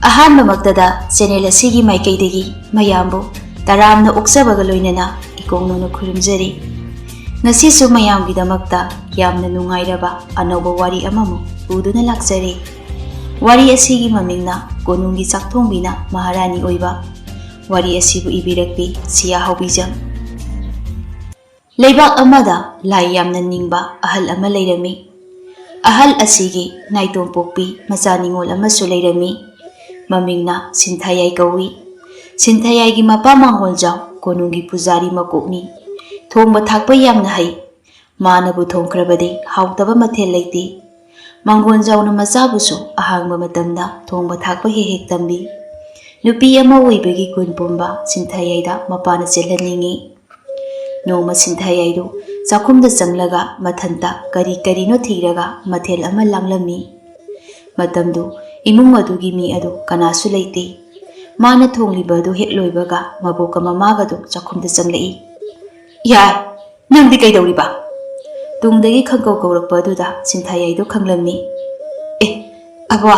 ꯑꯍꯥꯟꯕꯃꯛꯇꯗ channel ꯑꯁꯤꯒꯤ ꯃꯥꯏꯀꯩꯗꯒꯤ ꯃꯌꯥꯝꯕꯨ ꯇꯔꯥꯝꯅ ꯑꯣꯛꯆꯕꯒ ꯂꯣꯏꯅꯅ ꯏꯀꯣꯡꯅꯧꯅ ꯈꯨꯔꯨꯝꯖꯔꯤ꯫ ꯉꯁꯤꯁꯨ ꯃꯌꯥꯝꯒꯤꯗꯃꯛꯇ ꯌꯥꯝꯅ ꯅꯨꯡꯉꯥꯏꯔꯕ ꯑꯅꯧꯕ ꯋꯥꯔꯤ ꯑꯃꯃꯨꯛ ꯄꯨꯗꯨꯅ ꯂꯥꯛꯆꯔꯤ꯫ ꯋꯥꯔꯤ ꯑꯁꯤꯒꯤ ꯃꯃꯤꯡꯅ ꯀꯣꯅꯨꯡꯒꯤ ꯆꯥꯛꯊꯣꯡꯕꯤꯅ ꯃꯍꯥꯔꯥꯅꯤ ꯑꯣꯏꯕ꯫ ꯋꯥꯔꯤ ꯑꯁꯤꯕꯨ ꯏꯕꯤꯔꯛꯄꯤ ꯁꯤꯌꯥ ꯍꯥꯎꯕꯤꯖꯝ꯫ ꯂꯩꯕꯥꯛ ꯑꯃꯗ ꯂꯥꯏ ꯌꯥꯝꯅ ꯅꯤꯡꯕ ꯑꯍꯜ ꯑꯃ ꯂꯩꯔꯝꯃꯤ꯫ ꯑꯍꯜ ꯑꯁꯤꯒꯤ ꯅꯥꯏꯇꯣꯝꯄꯣꯛꯄꯤ ꯃꯆꯥ ꯅꯤꯡꯉꯣꯜ ꯑꯃꯁꯨ ꯂꯩꯔꯝꯃꯤ꯫ ꯃꯃꯤꯡꯅ ꯁꯤꯟꯊꯌꯥꯏ ꯀꯧꯏ꯫ ꯁꯤꯟꯊꯌꯥꯏꯒꯤ ꯃꯄꯥ ꯃꯥꯡꯒꯣꯜꯖꯥꯎ ꯀꯣꯅꯨꯡꯒꯤ ꯄꯨꯖꯥꯔꯤ ꯃꯀꯣꯛꯅꯤ꯫ ꯊꯣꯡꯕ ꯊꯥꯛꯄ ꯌꯥꯝꯅ ꯍꯩ꯫ ꯃꯥꯅꯕꯨ ꯊꯣꯡꯈ꯭ꯔꯕꯗꯤ ꯍꯥꯎꯇꯕ ꯃꯊꯦꯜ ꯂꯩꯇꯦ꯫ ꯃꯥꯡꯒꯣꯜꯖꯥꯎꯅ ꯃꯆꯥꯕꯨꯁꯨ ꯑꯍꯥꯡꯕ ꯃꯇꯝꯗ ꯊꯣꯡꯕ ꯊꯥꯛꯄ ꯍꯦꯛ ꯇꯝꯕꯤ꯫ ꯅꯨꯄꯤ ꯑꯃ ꯑꯣꯏꯕꯒꯤ ꯒꯨꯟ ꯄꯨꯝꯕ ꯁꯤꯟꯊꯌꯥꯏꯗ ꯃꯄꯥꯅ ꯆꯦꯜꯍꯟꯅꯤꯡꯉꯤ꯫ ꯅꯣꯡꯃ ꯁꯤꯟꯊꯌꯥꯏꯗꯨ ꯆꯥꯛꯈꯨꯝꯗ ꯆꯪꯂꯒ ꯃꯊꯟꯇ ꯀꯔꯤ ꯀꯔꯤꯅꯣ ꯊꯤꯔꯒ ꯃꯊꯦꯜ ꯑꯃ ꯂꯥꯡꯂꯝꯃꯤ꯫ ꯃꯇꯝꯗꯨ ꯏꯃꯨꯡ ꯑꯗꯨꯒꯤ ꯃꯤ ꯑꯗꯨ ꯀꯅꯥꯁꯨ ꯂꯩꯇꯦ꯫ ꯃꯥꯅ ꯊꯣꯡꯂꯤꯕ ꯑꯗꯨ ꯍꯦꯛ ꯂꯣꯏꯕꯒ ꯃꯕꯣꯛꯀ ꯃꯃꯥꯒꯗꯨ ꯆꯥꯛꯈꯨꯝꯗ ꯆꯪꯂꯛꯏ꯫ "ꯌꯥꯏ, ꯅꯪꯗꯤ ꯀꯩꯗꯧꯔꯤꯕ?" ꯇꯨꯡꯗꯒꯤ ꯈꯪꯀꯧ ꯀꯧꯔꯛꯄ ꯑꯗꯨꯗ ꯁꯤꯟꯊꯌꯥꯏꯗꯨ ꯈꯪꯂꯝꯃꯤ꯫ "ꯑꯦ ꯑꯕꯣ,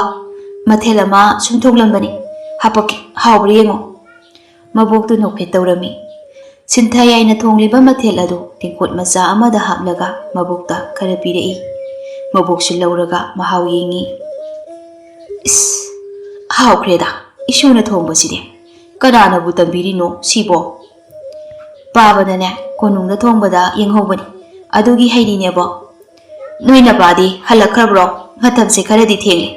ꯃꯊꯦꯜ ꯑꯃ ꯁꯨꯝ ꯊꯣꯡꯂꯝꯕꯅꯤ, ꯍꯥꯄꯛꯀꯦ, ꯍꯥꯎꯕ꯭ꯔꯥ ꯌꯦꯡꯉꯣ." ꯃꯕꯣꯛꯇꯨ ꯅꯣꯛꯐꯦꯠ ꯇꯧꯔꯝꯃꯤ꯫ ꯁꯤꯟꯊꯌꯥꯏꯅ ꯊꯣꯡꯂꯤꯕ ꯃꯊꯦꯜ ꯑꯗꯨ ꯇꯦꯡꯀꯣꯠ ꯃꯆꯥ ꯑꯃꯗ ꯍꯥꯞꯂꯒ ꯃꯕꯣꯛꯇ ꯈꯔ ꯄꯤꯔꯛꯏ꯫ ꯃꯕꯣꯛꯁꯨ ꯂꯧꯔꯒ ꯃꯍꯥꯎ ꯌꯦꯡꯉꯤ꯫ "ꯏꯁ, ꯍꯥꯎꯈ꯭ꯔꯦꯗ ꯏꯁꯨꯅ ꯊꯣꯡꯕꯁꯤꯗꯤ꯫ ꯀꯅꯥꯅꯕꯨ ꯇꯝꯕꯤꯔꯤꯅꯣ ꯁꯤꯕꯣ?" "ꯄꯥꯕꯅꯅꯦ ꯀꯣꯅꯨꯡꯗ ꯊꯣꯡꯕꯗ ꯌꯦꯡꯍꯧꯕꯅꯤ, ꯑꯗꯨꯒꯤ ꯍꯩꯔꯤꯅꯦꯕꯣ." "ꯅꯣꯏ ꯅꯄꯥꯗꯤ ꯍꯜꯂꯛꯈ꯭ꯔꯕ꯭ꯔꯣ? ꯃꯇꯝꯁꯦ ꯈꯔꯗꯤ ꯊꯦꯡꯂꯦ."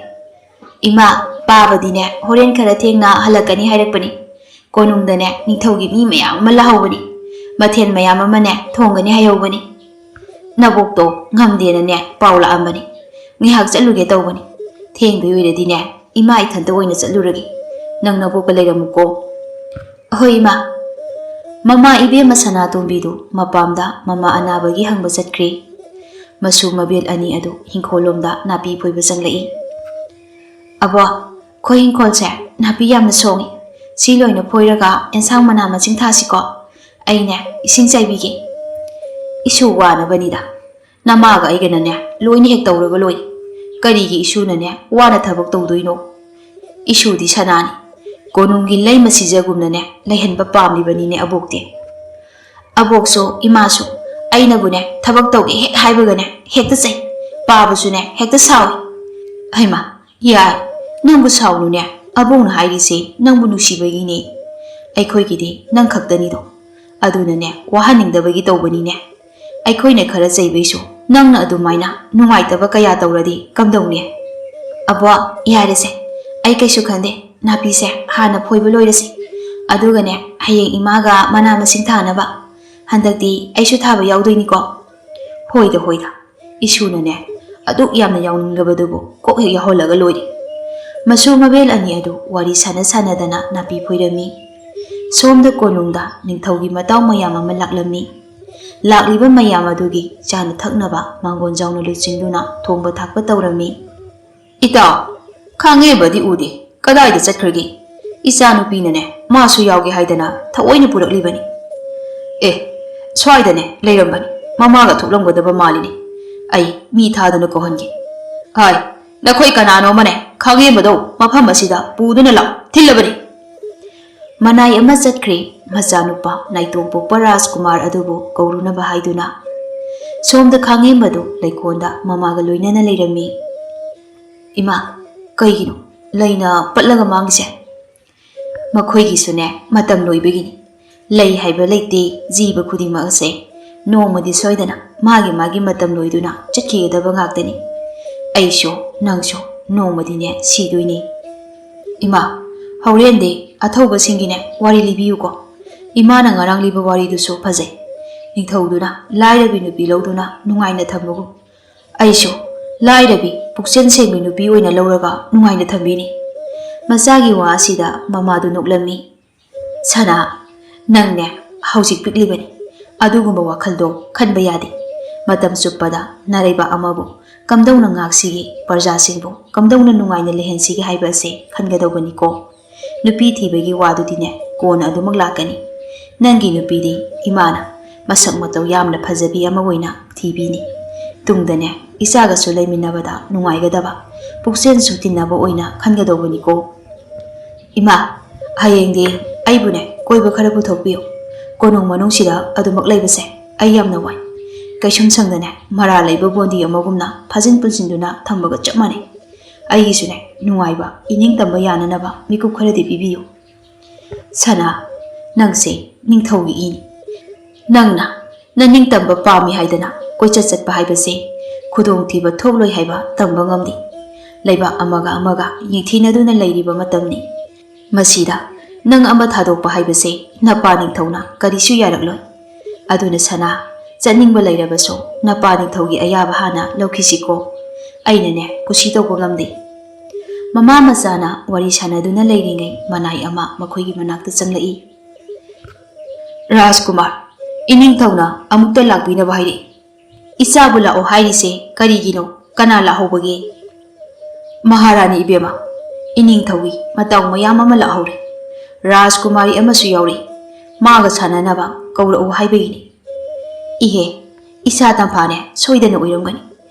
"ꯏꯃꯥ, ꯄꯥꯕꯗꯤꯅꯦ ꯍꯣꯔꯦꯟ ꯈꯔ ꯊꯦꯡꯅ ꯍꯜꯂꯛꯀꯅꯤ ꯍꯥꯏꯔꯛꯄꯅꯤ꯫ ꯀꯣꯅꯨꯡꯗꯅꯦ ꯅꯤꯡꯊꯧꯒꯤ ꯃꯤ ꯃꯌꯥꯝ ꯑꯃ ꯂꯥꯛꯍꯧꯕꯅꯤ, ꯃꯊꯦꯜ ꯃꯌꯥꯝ ꯑꯃꯅꯦ ꯊꯣꯡꯒꯅꯤ ꯍꯥꯏꯍꯧꯕꯅꯤ꯫ ꯅꯕꯣꯛꯇꯣ ꯉꯝꯗꯦꯅꯅꯦ ꯄꯥꯎ ꯂꯥꯛꯑꯝꯕꯅꯤ, ꯉꯥꯏꯍꯥꯛ ꯆꯠꯂꯨꯒꯦ ꯇꯧꯕꯅꯤ꯫ ꯊꯦꯡꯗꯣꯏ ꯑꯣꯏꯔꯗꯤꯅꯦ ꯏꯃꯥ ꯏꯊꯟꯇ ꯑꯣꯏꯅ ꯆꯠꯂꯨꯔꯒꯦ, ꯅꯪ ꯅꯕꯣꯛꯀ ꯂꯩꯔꯝꯃꯨꯀꯣ." "ꯑꯍꯣꯏ ꯏꯃꯥ." ꯃꯃꯥ ꯏꯕꯦꯝꯃ ꯁꯅꯥꯇꯣꯝꯕꯤꯗꯨ ꯃꯄꯥꯝꯗ ꯃꯃꯥ ꯑꯅꯥꯕꯒꯤ ꯍꯪꯕ ꯆꯠꯈ꯭ꯔꯦ꯫ ꯃꯁꯨ ꯃꯕꯦꯜ ꯑꯅꯤ ꯑꯗꯨ ꯍꯤꯡꯈꯣꯜꯂꯣꯝꯗ ꯅꯥꯄꯤ ꯐꯣꯏꯕ ꯆꯪꯂꯛꯏ꯫ "ꯑꯕꯣ, ꯑꯩꯈꯣꯏ ꯍꯤꯡꯈꯣꯜꯁꯦ ꯅꯥꯄꯤ ꯌꯥꯝꯅ ꯁꯣꯡꯉꯤ, ꯁꯤ ꯂꯣꯏꯅ ꯐꯣꯏꯔꯒ ꯑꯦꯟꯁꯥꯡ ꯃꯅꯥ ꯃꯁꯤꯡ ꯊꯥꯁꯤꯀꯣ, ꯑꯩꯅꯦ ꯏꯁꯤꯡ ꯆꯥꯏꯕꯤꯒꯦ." "ꯏꯁꯨ ꯋꯥꯅꯕꯅꯤꯗ, ꯅꯃꯥꯒ ꯑꯩꯒꯅꯅꯦ ꯂꯣꯏꯅ ꯍꯦꯛ ꯇꯧꯔꯒ ꯂꯣꯏꯔꯦ. ꯀꯔꯤꯒꯤ ꯏꯁꯨꯅꯅꯦ ꯋꯥꯅ ꯊꯕꯛ ꯇꯧꯗꯣꯏꯅꯣ? ꯏꯁꯨꯗꯤ ꯁꯅꯥꯅꯤ, ꯀꯣꯅꯨꯡꯒꯤ ꯂꯩꯃ ꯁꯤꯖꯒꯨꯝꯅꯅꯦ ꯂꯩꯍꯟꯕ ꯄꯥꯝꯂꯤꯕꯅꯤꯅꯦ ꯑꯕꯣꯛꯇꯤ." "ꯑꯕꯣꯛꯁꯨ ꯏꯃꯥꯁꯨ ꯑꯩꯅꯕꯨꯅꯦ ꯊꯕꯛ ꯇꯧꯒꯦ ꯍꯦꯛ ꯍꯥꯏꯕꯒꯅꯦ ꯍꯦꯛꯇ ꯆꯩ, ꯄꯥꯕꯁꯨꯅꯦ ꯍꯦꯛꯇ ꯁꯥꯎꯏ." "ꯍꯩꯃꯥ, ꯌꯥꯏ, ꯅꯪꯕꯨ ꯁꯥꯎꯅꯨꯅꯦ, ꯑꯕꯣꯛꯅ ꯍꯥꯏꯔꯤꯁꯦ ꯅꯪꯕꯨ ꯅꯨꯡꯁꯤꯕꯒꯤꯅꯦ. ꯑꯩꯈꯣꯏꯒꯤꯗꯤ ꯅꯪ ꯈꯛꯇꯅꯤꯗꯣ, ꯑꯗꯨꯅꯅꯦ ꯋꯥꯍꯟꯅꯤꯡꯗꯕꯒꯤ ꯇꯧꯕꯅꯤꯅꯦ. ꯑꯩꯈꯣꯏꯅ ꯈꯔ ꯆꯩꯕꯩꯁꯨ ꯅꯪꯅ ꯑꯗꯨꯃꯥꯏꯅ ꯅꯨꯡꯉꯥꯏꯇꯕ ꯀꯌꯥ ꯇꯧꯔꯗꯤ ꯀꯝꯗꯧꯅꯤ?" "ꯑꯕꯣꯛ, ꯌꯥꯔꯦꯁꯦ, ꯑꯩ ꯀꯩꯁꯨ ꯈꯟꯗꯦ. ꯅꯥꯄꯤꯁꯦ ꯍꯥꯟꯅ ꯐꯣꯏꯕ ꯂꯣꯏꯔꯁꯤ, ꯑꯗꯨꯒꯅꯦ ꯍꯌꯦꯡ ꯏꯃꯥꯒ ꯃꯅꯥ ꯃꯁꯤꯡ ꯊꯥꯅꯕ ꯍꯟꯗꯛꯇꯤ ꯑꯩꯁꯨ ꯊꯥꯕ ꯌꯥꯎꯗꯣꯏꯅꯤꯀꯣ." "ꯍꯣꯏꯗ ꯍꯣꯏꯗ, ꯏꯁꯨꯅꯅꯦ ꯑꯗꯨꯛ ꯌꯥꯝꯅ ꯌꯥꯎꯅꯤꯡꯂꯕꯗꯨꯕꯨ ꯀꯣꯛ ꯍꯦꯛ ꯌꯥꯎꯍꯜꯂꯒ ꯂꯣꯏꯔꯦ." ꯃꯁꯨ ꯃꯕꯦꯜ ꯑꯅꯤ ꯑꯗꯨ ꯋꯥꯔꯤ ꯁꯥꯟꯅꯗꯅ ꯅꯥꯄꯤ ꯐꯣꯏꯔꯝꯃꯤ꯫ ꯁꯣꯝꯗ ꯀꯣꯅꯨꯡꯗ ꯅꯤꯡꯊꯧꯒꯤ ꯃꯇꯥꯎ ꯃꯌꯥꯝ ꯑꯃ ꯂꯥꯛꯂꯝꯃꯤ꯫ ꯂꯥꯛꯂꯤꯕ ꯃꯌꯥꯝ ꯑꯗꯨꯒꯤ ꯆꯥꯅ ꯊꯛꯅꯕ ꯃꯥꯡꯒꯣꯜꯖꯥꯎꯅ ꯂꯨꯆꯤꯡꯗꯨꯅ ꯊꯣꯡꯕ ꯊꯥꯛꯄ ꯇꯧꯔꯝꯃꯤ꯫ "ꯏꯇꯥꯎ, ꯈꯥꯡꯉꯦꯕꯗꯤ ꯎꯗꯦ, ꯀꯗꯥꯏꯗ ꯆꯠꯈ꯭ꯔꯒꯦ? ꯏꯆꯥꯅꯨꯄꯤꯅꯅꯦ ꯃꯥꯁꯨ ꯌꯥꯎꯒꯦ ꯍꯥꯏꯗꯅ ꯊꯑꯣꯏꯅ ꯄꯨꯔꯛꯂꯤꯕꯅꯤ." "ꯑꯦ, ꯁ꯭ꯋꯥꯏꯗꯅꯦ ꯂꯩꯔꯝꯕꯅꯤ, ꯃꯃꯥꯒ ꯊꯣꯛꯂꯝꯒꯗꯕ ꯃꯥꯜꯂꯤꯅꯦ. ꯑꯩ ꯃꯤ ꯊꯥꯗꯨꯅ ꯀꯧꯍꯟꯒꯦ꯫ ꯍꯥꯏ, ꯅꯈꯣꯏ ꯀꯅꯥꯅꯣꯃꯅꯦ ꯈꯥꯡꯉꯦꯝꯕꯗꯧ ꯃꯐꯝ ꯑꯁꯤꯗ ꯄꯨꯗꯨꯅ ꯂꯥꯛ, ꯊꯤꯜꯂꯕꯅꯤ." ꯃꯅꯥꯏ ꯑꯃ ꯆꯠꯈ꯭ꯔꯦ, ꯃꯆꯥꯅꯨꯄꯥ ꯅꯥꯏꯇꯣꯝꯄꯣꯛꯄ ꯔꯥꯖꯀꯨꯃꯥꯔ ꯑꯗꯨꯕꯨ ꯀꯧꯔꯨꯅꯕ ꯍꯥꯏꯗꯨꯅ꯫ ꯁꯣꯝꯗ ꯈꯥꯡꯉꯦꯝꯕꯗꯨ ꯂꯩꯀꯣꯜꯗ ꯃꯃꯥꯒ ꯂꯣꯏꯅꯅ ꯂꯩꯔꯝꯃꯤ꯫ "ꯏꯃꯥ, ꯀꯩꯒꯤꯅꯣ ꯂꯩꯅ ꯄꯠꯂꯒ ꯃꯥꯡꯂꯤꯁꯦ?" "ꯃꯈꯣꯏꯒꯤꯁꯨꯅꯦ ꯃꯇꯝ ꯂꯣꯏꯕꯒꯤꯅꯤ. ꯂꯩ ꯍꯥꯏꯕ ꯂꯩꯇꯦ, ꯖꯤꯕ ꯈꯨꯗꯤꯡꯃꯛ ꯑꯁꯦ ꯅꯣꯡꯃꯗꯤ ꯁꯣꯏꯗꯅ ꯃꯥꯒꯤ ꯃꯇꯝ ꯂꯣꯏꯗꯨꯅ ꯆꯠꯈꯤꯒꯗꯕ ꯉꯥꯛꯇꯅꯤ. ꯑꯩꯁꯨ ꯅꯪꯁꯨ ꯅꯣꯡꯃꯗꯤꯅꯦ ꯁꯤꯗꯣꯏꯅꯤ." "ꯏꯃꯥ, ꯍꯧꯔꯦꯟꯗꯤ ꯑꯊꯧꯕꯁꯤꯡꯒꯤꯅꯦ ꯋꯥꯔꯤ ꯂꯤꯕꯤꯌꯨꯀꯣ. ꯏꯃꯥꯅ ꯉꯔꯥꯡ ꯂꯤꯕ ꯋꯥꯔꯤꯗꯨꯁꯨ ꯐꯖꯩ. ꯅꯤꯡꯊꯧꯗꯨꯅ ꯂꯥꯏꯔꯕꯤ ꯅꯨꯄꯤ ꯂꯧꯗꯨꯅ ꯅꯨꯡꯉꯥꯏꯅ ꯊꯝꯕꯒꯨꯝ ꯑꯩꯁꯨ ꯂꯥꯏꯔꯕꯤ ꯄꯨꯛꯆꯦꯜ ꯁꯦꯡꯕꯤ ꯅꯨꯄꯤ ꯑꯣꯏꯅ ꯂꯧꯔꯒ ꯅꯨꯡꯉꯥꯏꯅ ꯊꯝꯕꯤꯅꯤ." ꯃꯆꯥꯒꯤ ꯋꯥ ꯑꯁꯤꯗ ꯃꯃꯥꯗꯨ ꯅꯣꯛꯂꯝꯃꯤ꯫ "ꯁꯅꯥ, ꯅꯪꯅꯦ ꯍꯧꯖꯤꯛ ꯄꯤꯛꯂꯤꯕꯅꯤ, ꯑꯗꯨꯒꯨꯝꯕ ꯋꯥꯈꯜꯗꯣ ꯈꯟꯕ ꯌꯥꯗꯦ. ꯃꯇꯝ ꯆꯨꯞꯄꯗ ꯅꯔꯩꯕꯥꯛ ꯑꯃꯕꯨ ꯀꯝꯗꯧꯅ ꯉꯥꯛꯁꯤꯒꯦ, ꯄ꯭ꯔꯖꯥꯁꯤꯡꯕꯨ ꯀꯝꯗꯧꯅ ꯅꯨꯡꯉꯥꯏꯅ ꯂꯩꯍꯟꯁꯤꯒꯦ ꯍꯥꯏꯕ ꯑꯁꯤ ꯈꯟꯒꯗꯧꯕꯅꯤꯀꯣ. ꯅꯨꯄꯤ ꯊꯤꯕꯒꯤ ꯋꯥꯗꯨꯗꯤꯅꯦ ꯀꯣꯟꯅ ꯑꯗꯨꯃꯛ ꯂꯥꯛꯀꯅꯤ. ꯅꯪꯒꯤ ꯅꯨꯄꯤꯗꯤ ꯏꯃꯥꯅ ꯃꯁꯛ ꯃꯇꯧ ꯌꯥꯝꯅ ꯐꯖꯕꯤ ꯑꯃ ꯑꯣꯏꯅ ꯊꯤꯕꯤꯅꯤ. ꯇꯨꯡꯗꯅꯦ ꯏꯆꯥꯒꯁꯨ ꯂꯩꯃꯤꯟꯅꯕꯗ ꯅꯨꯡꯉꯥꯏꯒꯗꯕ, ꯄꯨꯛꯆꯦꯜꯁꯨ ꯇꯤꯟꯅꯕ ꯑꯣꯏꯅ ꯈꯟꯒꯗꯧꯕꯅꯤꯀꯣ." Ima, hayengdi aibune koiba khara puthokpiyo. Konong manungsida adumak leibase ai yamna wai. Kaisum sangdane mara leiba bondi amagumna phajin punsinduna thambaga chap mane. Aigisune nungaiba ining tamba yananaba mikup kharadi pibiyo. Sana nangse ningthaugi ini. Nangna naning tamba pami haidana koichat chatpa haibase khudong thiba thokloi haiba tamba ngamdi. Leiba amaga yingthinaduna leiriba matamni. Masida nang ama thadokpa haibase napa ningthauna karisu yarakloi. Aduna sana chaningba leirabaso napa ningthaugi ayaba hana laukhisiko. Ainane kusi tawpa ngamdi. Mama masana wari sanaduna leiringai manai ama makhoigi manakta changlai. Rajkumar ining thauna amukta lakbina bahiri. Isabu lao hairise karigino kana lahobage. Maharani ibema ining thawi mataw mayam ama lahore. Rajkumari amasu yauri maga sananaba kaurau haibagini. Ihe isa tamphane soidana oiramgani.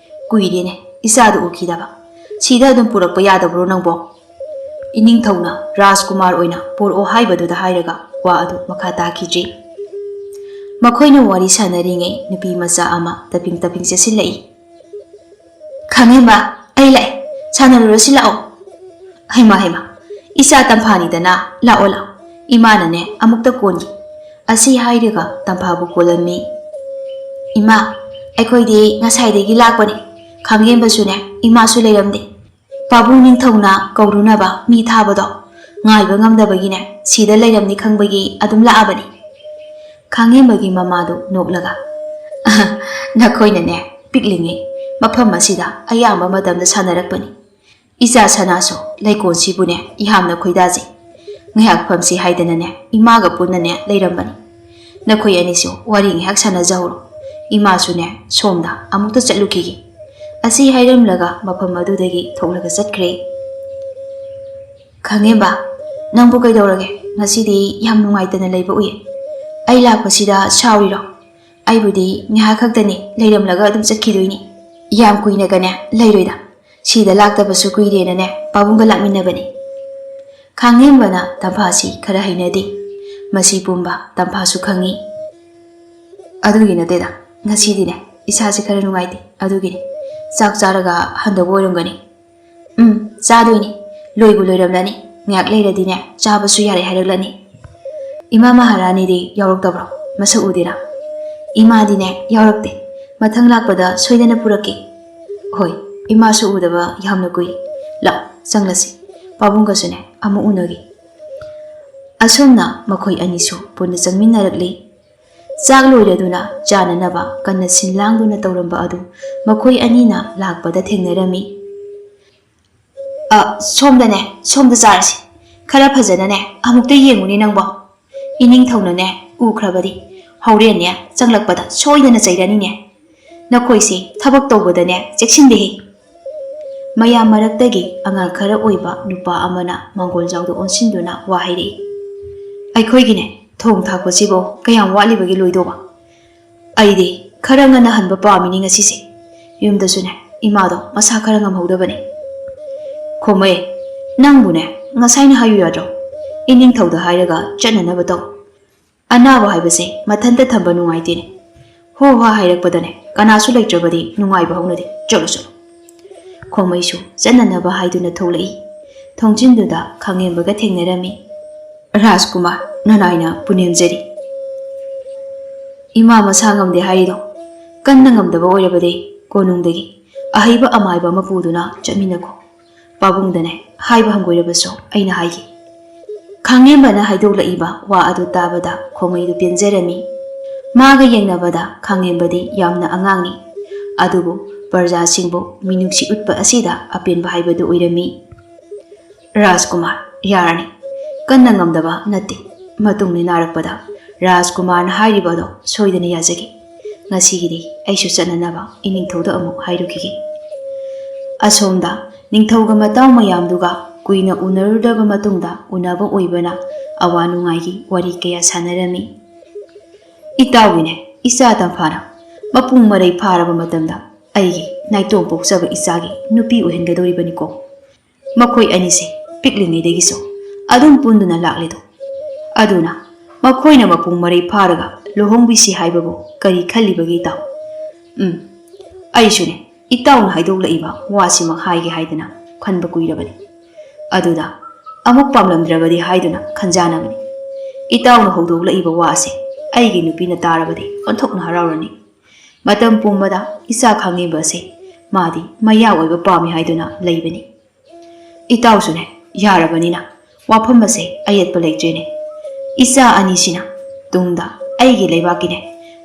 Kuirene isadu ukhidaba. Sida adum purakpa yadabro nangbo. Ining thauna Rajkumar oina poro haibaduda hairaga wa adu makha takhidri. Makhoina wari sanaringai nupi macha ama taping chesilai. Khangema ai lai sanarurasi lao. Haima isa tamphani dana laola imanane amukta kongi asi hairaga tamphabu kolami. Ima aikhoidi ngasaidagi lakpani khangembasune imasu leiramde. Pabu ningthauna kaurunaba mi thabado ngaiba ngamdabagine sida leiramni khangbagi adum laabani. Khangembagi mamadu noklaga nakhoinane piklingi mafam asida ayamba madamda sanarakpani. Isa sanaso laikonsibune ihamna khoidaji. Ngahak famsi haidanane imaga punane leirambani. Nakhoi anisu wari ngahak sanajawro. Imasune somda amukta chatlukigi. Asi hairamlaga mafam adudagi thoklaga chatkre. Khangemba nangbu kaidawrage ngasidi yam nungaitana leiba uye. Ai lakpasida sawriro. Aibudi ngahak khaktani leiramlaga adum chatkidoini. Yam kuinagane leiroida. Sida laktabasu kuirenane pabunga lakminabani. Khangembana tamphasi khara hainadi. Masi pumba tamphaasu khangi. Adugi nateda ngasidine isasi khara nungaite adugini. Chak charaga handaba oiramgani. Chadoini loibu loiramlani ngak leiradine chabasu yare hairaklani. Ima Maharani di yauroktabro masa udira. Ima dine yaurakte mathang lakpada soidana puraki. Hoi imasu udaba yamna kui la changlasi pabungasune amu unagi. Asomna makhoi anisu punna changminarakli. Chak loiraduna chananaba kanna sinlangduna tawramba adu makhoi anina lakpada thengnarami. Somda charasi khara phajanane amukta yenguni nangbo. Ining thaunane ukhrabadi haurene changlakpada soidana chairanine. Nakhoisi thabak tawbadane cheksindehi. Mayam maraktagi angang khara oiba nupa amana mangol jawdu onsinduna wahairi. Aikhoigine thong thakpasibo kayam walibagi loidoba. Aidi khara ngana hanba pamini ngasise. Yumdasune imado masa khara ngamhodabane. Khomai nangbune ngasaina hayu yadro. Ining thawda hairaga chananaba taw. Anaba haibase mathanta thamba nungaitene. Ho hairakpadane kanasu leitrabadi nungaiba haunade chalo. Khomaisu chananaba haiduna tholai. Thongjinduda khangembaga thengnarami. Rajkumar nanaina punemjari. Ima masa ngamde hairido kanna ngamdaba oirabade konungdagi ahaiba amaiba mapuduna chaminako. Pabungdane haiba hangoirabaso aina haigi. Khangembana haidolaiba wa adu tabada khomaidu penjarami. Maga yengnabada khangembadi yamna angangni. Adubu parja singbo minuksi utpa asida apenba haibadu oirami. Rajkumar yarani kanna ngamdaba natti matungni narakpada Rajkumar na hairibado soidana yazagi. Ngasigidi aisu chananaba iningthauda amu hairukigi. Asomda ningthauga mataw mayamduga kuina unarudaba matungda unaba oibana awa nungaigi wari kaya sanarami. Itawine isa tamphana mapung marai pharaba matamda aigi naitom poksaba isagi nupi ohengadoribaniko. Makhoi anise piklingidagiso ꯑꯗꯨꯝ ꯄꯨꯟꯗꯨꯅ ꯂꯥꯛꯂꯤꯗꯣ ꯑꯗꯨꯅ ꯃꯈꯣꯏꯅ ꯃꯄꯨꯡ ꯃꯔꯩ ꯐꯥꯔꯒ ꯂꯨꯍꯣꯡꯕꯤꯁꯤ ꯍꯥꯏꯕꯕꯨ ꯀꯔꯤ ꯈꯜꯂꯤꯕꯒꯦ ꯏꯇꯥꯎ? ꯑꯩꯁꯨꯅꯦ ꯏꯇꯥꯎꯅ ꯍꯥꯏꯗꯣꯛꯂꯛꯏꯕ ꯋꯥꯁꯤꯃꯛ ꯍꯥꯏꯒꯦ ꯍꯥꯏꯗꯅ ꯈꯟꯕ ꯀꯨꯏꯔꯕꯅꯤ, ꯑꯗꯨꯗ ꯑꯃꯨꯛ ꯄꯥꯝꯂꯝꯗ꯭ꯔꯕꯗꯤ ꯍꯥꯏꯗꯨꯅ ꯈꯟꯖꯥꯅꯕꯅꯤ꯫ ꯏꯇꯥꯎꯅ ꯍꯧꯗꯣꯛꯂꯛꯏꯕ ꯋꯥ ꯑꯁꯤ ꯑꯩꯒꯤ ꯅꯨꯄꯤꯅ ꯇꯥꯔꯕꯗꯤ ꯑꯣꯟꯊꯣꯛꯅ ꯍꯔꯥꯎꯔꯅꯤ꯫ ꯃꯇꯝ ꯄꯨꯝꯕꯗ ꯏꯆꯥ ꯈꯪꯉꯤꯕ ꯑꯁꯤ ꯃꯥꯗꯤ ꯃꯌꯥ ꯑꯣꯏꯕ ꯄꯥꯝꯃꯤ ꯍꯥꯏꯗꯨꯅ ꯂꯩꯕꯅꯤ꯫ ꯏꯇꯥꯎꯁꯨꯅꯦ ꯌꯥꯔꯕꯅꯤꯅ ꯋꯥꯐꯝ ꯑꯁꯦ ꯑꯌꯦꯠꯄ ꯂꯩꯇ꯭ꯔꯦꯅꯦ꯫ ꯏꯆꯥ ꯑꯅꯤꯁꯤꯅ ꯇꯨꯡꯗ ꯑꯩꯒꯤ ꯂꯩꯕꯥꯛꯀꯤꯅꯦ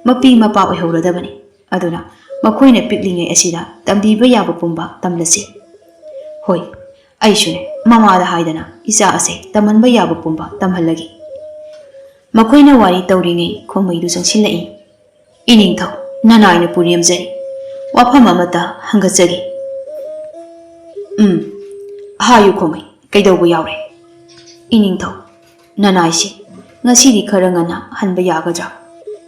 ꯃꯄꯤ ꯃꯄꯥ ꯑꯣꯏꯍꯧꯔꯗꯕꯅꯤ, ꯑꯗꯨꯅ ꯃꯈꯣꯏꯅ ꯄꯤꯛꯂꯤꯉꯩ ꯑꯁꯤꯗ ꯇꯝꯕꯤꯕ ꯌꯥꯕ ꯄꯨꯝꯕ ꯇꯝꯂꯁꯤ꯫ ꯍꯣꯏ, ꯑꯩꯁꯨꯅꯦ ꯃꯃꯥꯗ ꯍꯥꯏꯗꯅ ꯏꯆꯥ ꯑꯁꯦ ꯇꯝꯍꯟꯕ ꯌꯥꯕ ꯄꯨꯝꯕ ꯇꯝꯍꯜꯂꯒꯦ꯫ ꯃꯈꯣꯏꯅ ꯋꯥꯔꯤ ꯇꯧꯔꯤꯉꯩ ꯈꯣꯡꯃꯩꯗꯨ ꯆꯪꯁꯤꯜꯂꯛꯏ꯫ ꯏꯅꯤꯡꯊꯧ ꯅꯅꯥꯏꯅ ꯄꯨꯔꯦꯝꯖꯔꯤ, ꯋꯥꯐꯝ ꯑꯃꯠꯇ ꯍꯪꯒꯠꯆꯔꯤ꯫ ꯍꯥꯏꯌꯨ ꯈꯣꯡꯃꯩ, ꯀꯩꯗꯧꯕ ꯌꯥꯎꯔꯦ? ꯏꯅꯤꯡꯊꯧ, ꯅꯅꯥꯏꯁꯤ ꯉꯁꯤꯗꯤ ꯈꯔ ꯉꯟꯅ ꯍꯟꯕ ꯌꯥꯒꯗ꯭ꯔꯥ?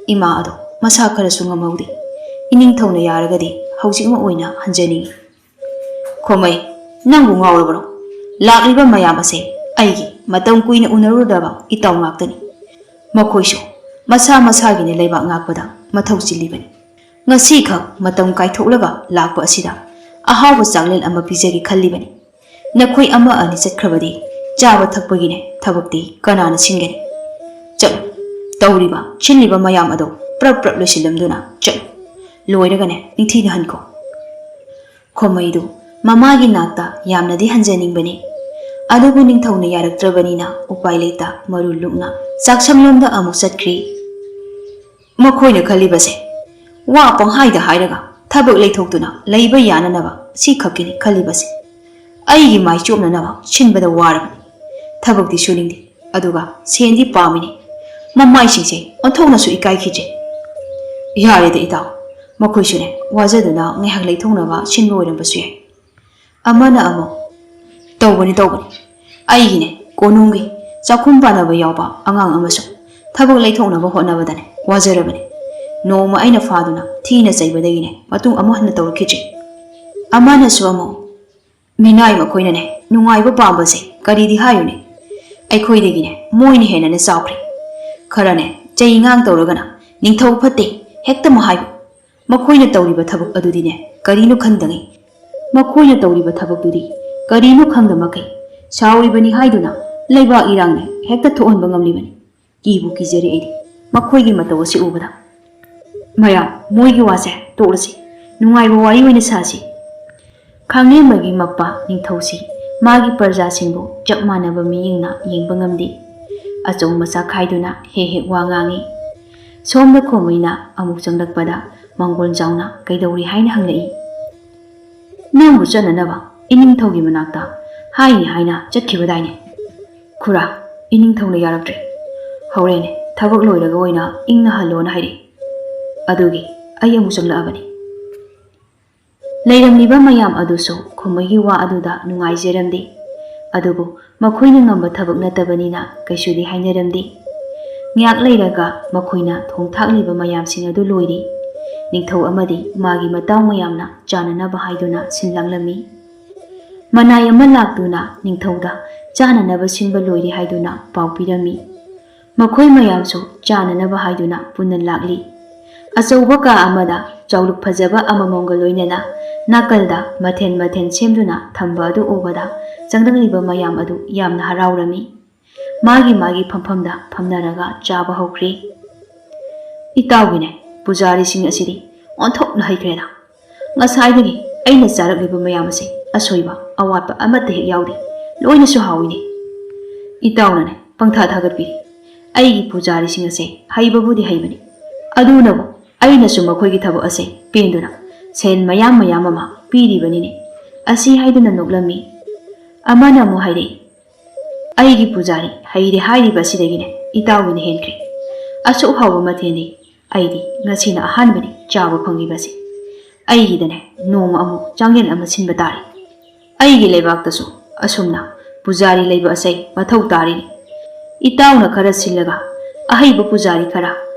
ꯏꯃꯥ ꯑꯗꯣ ꯃꯁꯥ ꯈꯔꯁꯨ ꯉꯝꯍꯧꯗꯦ, ꯏꯅꯤꯡꯊꯧꯅ ꯌꯥꯔꯒꯗꯤ ꯍꯧꯖꯤꯛꯃꯛ ꯑꯣꯏꯅ ꯍꯟꯖꯅꯤꯡꯉꯤ꯫ ꯈꯣꯡꯃꯩ, ꯅꯪꯕꯨ ꯉꯥꯎꯔꯕ꯭ꯔꯣ? ꯂꯥꯛꯂꯤꯕ ꯃꯌꯥꯝ ꯑꯁꯦ ꯑꯩꯒꯤ ꯃꯇꯝ ꯀꯨꯏꯅ ꯎꯅꯔꯨꯗꯕ ꯏꯇꯥꯎ ꯉꯥꯛꯇꯅꯤ꯫ ꯃꯈꯣꯏꯁꯨ ꯃꯁꯥ ꯃꯁꯥꯒꯤꯅꯦ ꯂꯩꯕꯥꯛ ꯉꯥꯛꯄꯗ ꯃꯊꯧ ꯆꯤꯜꯂꯤꯕꯅꯤ꯫ ꯉꯁꯤꯈꯛ ꯃꯇꯝ ꯀꯥꯏꯊꯣꯛꯂꯒ ꯂꯥꯛꯄ ꯑꯁꯤꯗ ꯑꯍꯥꯎꯕ ꯆꯥꯛꯂꯦꯟ ꯑꯃ ꯄꯤꯖꯒꯦ ꯈꯜꯂꯤꯕꯅꯤ꯫ ꯅꯈꯣꯏ ꯑꯃ ꯑꯅꯤ ꯆꯠꯈ꯭ꯔꯕꯗꯤ ꯆꯥꯕ ꯊꯛꯄꯒꯤꯅꯦ ꯊꯕꯛꯇꯤ ꯀꯅꯥꯅ ꯁꯤꯟꯒꯅꯤ? ꯆꯠꯂꯨ, ꯇꯧꯔꯤꯕ ꯁꯤꯜꯂꯤꯕ ꯃꯌꯥꯝ ꯑꯗꯣ ꯄ꯭ꯔꯞ ꯂꯣꯏꯁꯤꯜꯂꯝꯗꯨꯅ ꯆꯠꯂꯨ, ꯂꯣꯏꯔꯒꯅꯦ ꯅꯤꯡꯊꯤꯅ ꯍꯟꯈꯣ꯫ ꯈꯣꯝꯃꯩꯗꯨ ꯃꯃꯥꯒꯤ ꯅꯥꯛꯇ ꯌꯥꯝꯅꯗꯤ ꯍꯟꯖꯅꯤꯡꯕꯅꯤ, ꯑꯗꯨꯕꯨ ꯅꯤꯡꯊꯧꯅ ꯌꯥꯔꯛꯇ꯭ꯔꯕꯅꯤꯅ ꯎꯄꯥꯏ ꯂꯩꯇ ꯃꯔꯨ ꯂꯨꯞꯅ ꯆꯥꯛꯁꯪꯂꯣꯝꯗ ꯑꯃꯨꯛ ꯆꯠꯈ꯭ꯔꯤ꯫ ꯃꯈꯣꯏꯅ ꯈꯜꯂꯤꯕꯁꯦ ꯋꯥ ꯄꯪꯍꯥꯏꯗ ꯍꯥꯏꯔꯒ ꯊꯕꯛ ꯂꯩꯊꯣꯛꯇꯨꯅ ꯂꯩꯕ ꯌꯥꯅꯅꯕ ꯁꯤ ꯈꯛꯀꯤꯅꯤ ꯈꯜꯂꯤꯕꯁꯦ꯫ ꯑꯩꯒꯤ ꯃꯥꯏ ꯆꯣꯞꯅꯅꯕ ꯁꯤꯟꯕꯗ ꯋꯥꯔꯕꯅꯤ, ꯊꯕꯛꯇꯤ ꯁꯨꯅꯤꯡꯗꯦ, ꯑꯗꯨꯒ ꯁꯦꯟꯗꯤ ꯄꯥꯝꯃꯤꯅꯤ꯫ ꯃꯃꯥꯏꯁꯤꯡꯁꯦ ꯑꯣꯟꯊꯣꯛꯅꯁꯨ ꯏꯀꯥꯏꯈꯤꯗ꯭ꯔꯦ꯫ ꯌꯥꯔꯦꯗ ꯏꯇꯥꯎ, ꯃꯈꯣꯏꯁꯨꯅꯦ ꯋꯥꯖꯗꯨꯅ ꯉꯥꯏꯍꯥꯛ ꯂꯩꯊꯣꯛꯅꯕ ꯁꯤꯟꯕ ꯑꯣꯏꯔꯝꯕꯁꯨ ꯌꯥꯏ꯫ ꯑꯃꯅ ꯑꯃꯨꯛ ꯇꯧꯕꯅꯤ ꯑꯩꯒꯤꯅꯦ ꯀꯣꯅꯨꯡꯒꯤ ꯆꯥꯛꯈꯨꯝ ꯄꯥꯟꯅꯕ ꯌꯥꯎꯕ ꯑꯉꯥꯡ ꯑꯃꯁꯨ ꯊꯕꯛ ꯂꯩꯊꯣꯛꯅꯕ ꯍꯣꯠꯅꯕꯗꯅꯦ ꯋꯥꯖꯔꯕꯅꯤ꯫ ꯅꯣꯡꯃ ꯑꯩꯅ ꯐꯥꯗꯨꯅ ꯊꯤꯅ ꯆꯩꯕꯗꯒꯤꯅꯦ ꯃꯇꯨꯡ ꯑꯃꯨꯛ ꯍꯟꯅ ꯇꯧꯔꯛꯈꯤꯗ꯭ꯔꯦ꯫ ꯑꯃꯅꯁꯨ ꯑꯃꯨꯛ ꯃꯤꯅꯥꯏ ꯃꯈꯣꯏꯅꯅꯦ ꯅꯨꯡꯉꯥꯏꯕ ꯄꯥꯝꯕꯁꯦ ꯀꯔꯤꯗꯤ ꯍꯥꯏꯌꯨꯅꯦ, ꯑꯩꯈꯣꯏꯗꯒꯤꯅꯦ ꯃꯣꯏꯅ ꯍꯦꯟꯅꯅꯦ ꯆꯥꯎꯈ꯭ꯔꯦ꯫ ꯈꯔꯅꯦ ꯆꯩ ꯉꯥꯡ ꯇꯧꯔꯒꯅ ꯅꯤꯡꯊꯧ ꯐꯠꯇꯦ ꯍꯦꯛꯇꯃꯛ ꯍꯥꯏꯕ꯫ ꯃꯈꯣꯏꯅ ꯇꯧꯔꯤꯕ ꯊꯕꯛ ꯑꯗꯨꯗꯤꯅꯦ ꯀꯔꯤꯅꯣ ꯈꯪꯗꯉꯩ, ꯃꯈꯣꯏꯅ ꯇꯧꯔꯤꯕ ꯊꯕꯛꯇꯨꯗꯤ ꯀꯔꯤꯅꯣ ꯈꯪꯗꯃꯈꯩ ꯁꯥꯎꯔꯤꯕꯅꯤ ꯍꯥꯏꯗꯨꯅ ꯂꯩꯕꯥꯛ ꯏꯔꯥꯡꯅꯦ ꯍꯦꯛꯇ ꯊꯣꯛꯍꯟꯕ ꯉꯝꯂꯤꯕꯅꯤ꯫ ꯀꯤꯕꯨ ꯀꯤꯖꯔꯦ ꯑꯩꯗꯤ ꯃꯈꯣꯏꯒꯤ ꯃꯇꯧ ꯑꯁꯤ ꯎꯕꯗ꯫ ꯃꯌꯥꯝ ꯃꯣꯏꯒꯤ ꯋꯥꯁꯦ ꯇꯣꯛꯂꯁꯤ, ꯅꯨꯡꯉꯥꯏꯕ ꯋꯥꯔꯤ ꯑꯣꯏꯅ ꯁꯥꯁꯤ꯫ ꯈꯥꯡꯂꯦꯟꯕꯒꯤ ꯃꯄꯥ ꯅꯤꯡꯊꯧꯁꯤ ꯃꯥꯒꯤ ꯄ꯭ꯔꯖꯥꯁꯤꯡꯕꯨ ꯆꯞ ꯃꯥꯟꯅꯕ ꯃꯤꯠꯌꯦꯡꯅ ꯌꯦꯡꯕ ꯉꯝꯗꯦ꯫ ꯑꯆꯧ ꯃꯆꯥ ꯈꯥꯏꯗꯨꯅ ꯍꯦꯛ ꯋꯥ ꯉꯥꯡꯏ꯫ ꯁꯣꯝꯗ ꯈꯣꯝꯃꯩꯅ ꯑꯃꯨꯛ ꯆꯪꯂꯛꯄꯗ ꯃꯥꯡꯒꯣꯜ ꯆꯥꯎꯅ ꯀꯩꯗꯧꯔꯤ ꯍꯥꯏꯅ ꯍꯪꯂꯛꯏ꯫ ꯅꯪꯕꯨ ꯆꯠꯅꯅꯕ ꯏꯅꯤꯡꯊꯧꯒꯤ ꯃꯅꯥꯛꯇ ꯍꯥꯏꯅꯤ ꯍꯥꯏꯅ ꯆꯠꯈꯤꯕꯗꯥꯏꯅꯦ? ꯈꯨꯔꯥ, ꯏꯅꯤꯡꯊꯧꯅ ꯌꯥꯔꯛꯇ꯭ꯔꯦ, ꯍꯧꯔꯦꯟꯅꯦ ꯊꯕꯛ ꯂꯣꯏꯔꯒ ꯑꯣꯏꯅ ꯏꯪꯅ ꯍꯜꯂꯣꯅ ꯍꯥꯏꯔꯛꯏ, ꯑꯗꯨꯒꯤ ꯑꯩ ꯑꯃꯨꯛ ꯆꯪꯂꯛꯑꯕꯅꯤ꯫ ꯂꯩꯔꯝꯂꯤꯕ ꯃꯌꯥꯝ ꯑꯗꯨꯁꯨ ꯈꯣꯝꯃꯩꯒꯤ ꯋꯥ ꯑꯗꯨꯗ ꯅꯨꯡꯉꯥꯏꯖꯔꯝꯗꯦ, ꯑꯗꯨꯕꯨ ꯃꯈꯣꯏꯅ ꯉꯝꯕ ꯊꯕꯛ ꯅꯠꯇꯕꯅꯤꯅ ꯀꯩꯁꯨꯗꯤ ꯍꯥꯏꯅꯔꯝꯗꯦ꯫ ꯉꯥꯏꯍꯥꯛ ꯂꯩꯔꯒ ꯃꯈꯣꯏꯅ ꯊꯣꯡ ꯊꯥꯛꯂꯤꯕ ꯃꯌꯥꯝꯁꯤꯡ ꯑꯗꯨ ꯂꯣꯏꯔꯤ꯫ ꯅꯤꯡꯊꯧ ꯑꯃꯗꯤ ꯃꯥꯒꯤ ꯃꯇꯥꯎ ꯃꯌꯥꯝꯅ ꯆꯥꯅꯅꯕ ꯍꯥꯏꯗꯨꯅ ꯁꯤꯟꯂꯥꯡꯂꯝꯃꯤ꯫ ꯃꯅꯥꯏ ꯑꯃ ꯂꯥꯛꯇꯨꯅ ꯅꯤꯡꯊꯧꯗ ꯆꯥꯅꯅꯕ ꯁꯤꯟꯕ ꯂꯣꯏꯔꯦ ꯍꯥꯏꯗꯨꯅ ꯄꯥꯎ ꯄꯤꯔꯝꯃꯤ꯫ ꯃꯈꯣꯏ ꯃꯌꯥꯝꯁꯨ ꯆꯥꯅꯅꯕ ꯍꯥꯏꯗꯨꯅ ꯄꯨꯟꯅ ꯂꯥꯛꯂꯤ꯫ ꯑꯆꯧꯕ ꯀꯥ ꯑꯃꯗ ꯆꯥꯎꯂꯨꯛ ꯐꯖꯕ ꯑꯃꯃꯝꯒ ꯂꯣꯏꯅꯅ ꯅꯥꯀꯜꯗ ꯃꯊꯦꯜ ꯃꯊꯦꯜ ꯁꯦꯝꯗꯨꯅ ꯊꯝꯕ ꯑꯗꯨ ꯎꯕꯗ ꯆꯪꯂꯛꯂꯤꯕ ꯃꯌꯥꯝ ꯑꯗꯨ ꯌꯥꯝꯅ ꯍꯔꯥꯎꯔꯝꯃꯤ꯫ ꯃꯥꯒꯤ ꯃꯥꯒꯤ ꯐꯝꯐꯝꯗ ꯐꯝꯅꯔꯒ ꯆꯥꯕ ꯍꯧꯈ꯭ꯔꯦ꯫ ꯏꯇꯥꯎꯒꯤꯅꯦ ꯄꯨꯖꯥꯔꯤꯁꯤꯡ ꯑꯁꯤꯗꯤ ꯑꯣꯟꯊꯣꯛꯅ ꯍꯩꯈ꯭ꯔꯦꯗ꯫ ꯉꯁꯥꯏꯗꯒꯤ ꯑꯩꯅ ꯆꯥꯔꯛꯂꯤꯕ ꯃꯌꯥꯝ ꯑꯁꯤ ꯑꯁꯣꯏꯕ ꯑꯋꯥꯠꯄ ꯑꯃꯠꯇ ꯍꯦꯛ ꯌꯥꯎꯗꯦ, ꯂꯣꯏꯅꯁꯨ ꯍꯥꯎꯏꯅꯦ꯫ ꯏꯇꯥꯎꯅꯅꯦ ꯄꯪꯊꯥ ꯊꯥꯒꯠꯄꯤꯔꯤ꯫ ꯑꯩꯒꯤ ꯄꯨꯖꯥꯔꯤꯁꯤꯡ ꯑꯁꯦ ꯍꯩꯕꯕꯨꯗꯤ ꯍꯩꯕꯅꯤ, ꯑꯗꯨꯅꯕꯨ ꯑꯩꯅꯁꯨ ꯃꯈꯣꯏꯒꯤ ꯊꯕꯛ ꯑꯁꯦ ꯄꯦꯟꯗꯨꯅ ꯁꯦꯟ ꯃꯌꯥꯝ ꯑꯃ ꯄꯤꯔꯤꯕꯅꯤꯅꯦ ꯑꯁꯤ ꯍꯥꯏꯗꯨꯅ ꯅꯣꯛꯂꯝꯃꯤ꯫ ꯑꯃꯅ ꯑꯃꯨꯛ ꯍꯥꯏꯔꯛꯏ, ꯑꯩꯒꯤ ꯄꯨꯖꯥꯔꯤ ꯍꯩꯔꯦ ꯍꯥꯏꯔꯤꯕ ꯑꯁꯤꯗꯒꯤꯅꯦ ꯏꯇꯥꯎꯒꯤꯅ ꯍꯦꯟꯈ꯭ꯔꯦ꯫ ꯑꯁꯨꯛ ꯍꯥꯎꯕ ꯃꯊꯦꯜꯗꯤ ꯑꯩꯗꯤ ꯉꯁꯤꯅ ꯑꯍꯥꯟꯕꯅꯤ ꯆꯥꯕ ꯐꯪꯉꯤꯕꯁꯦ꯫ ꯑꯩꯒꯤꯗꯅꯦ ꯅꯣꯡꯃ ꯑꯃꯨꯛ ꯆꯥꯡꯌꯦꯟ ꯑꯃ ꯁꯤꯟꯕ ꯇꯥꯔꯦ꯫ ꯑꯩꯒꯤ ꯂꯩꯕꯥꯛꯇꯁꯨ ꯑꯁꯨꯝꯅ ꯄꯨꯖꯥꯔꯤ ꯂꯩꯕ ꯑꯁꯦ ꯃꯊꯧ ꯇꯥꯔꯤꯅꯤ꯫ ꯏꯇꯥꯎꯅ ꯈꯔ ꯁꯤꯜꯂꯒ ꯑꯍꯩꯕ ꯄꯨꯖꯥꯔꯤ ꯈꯔ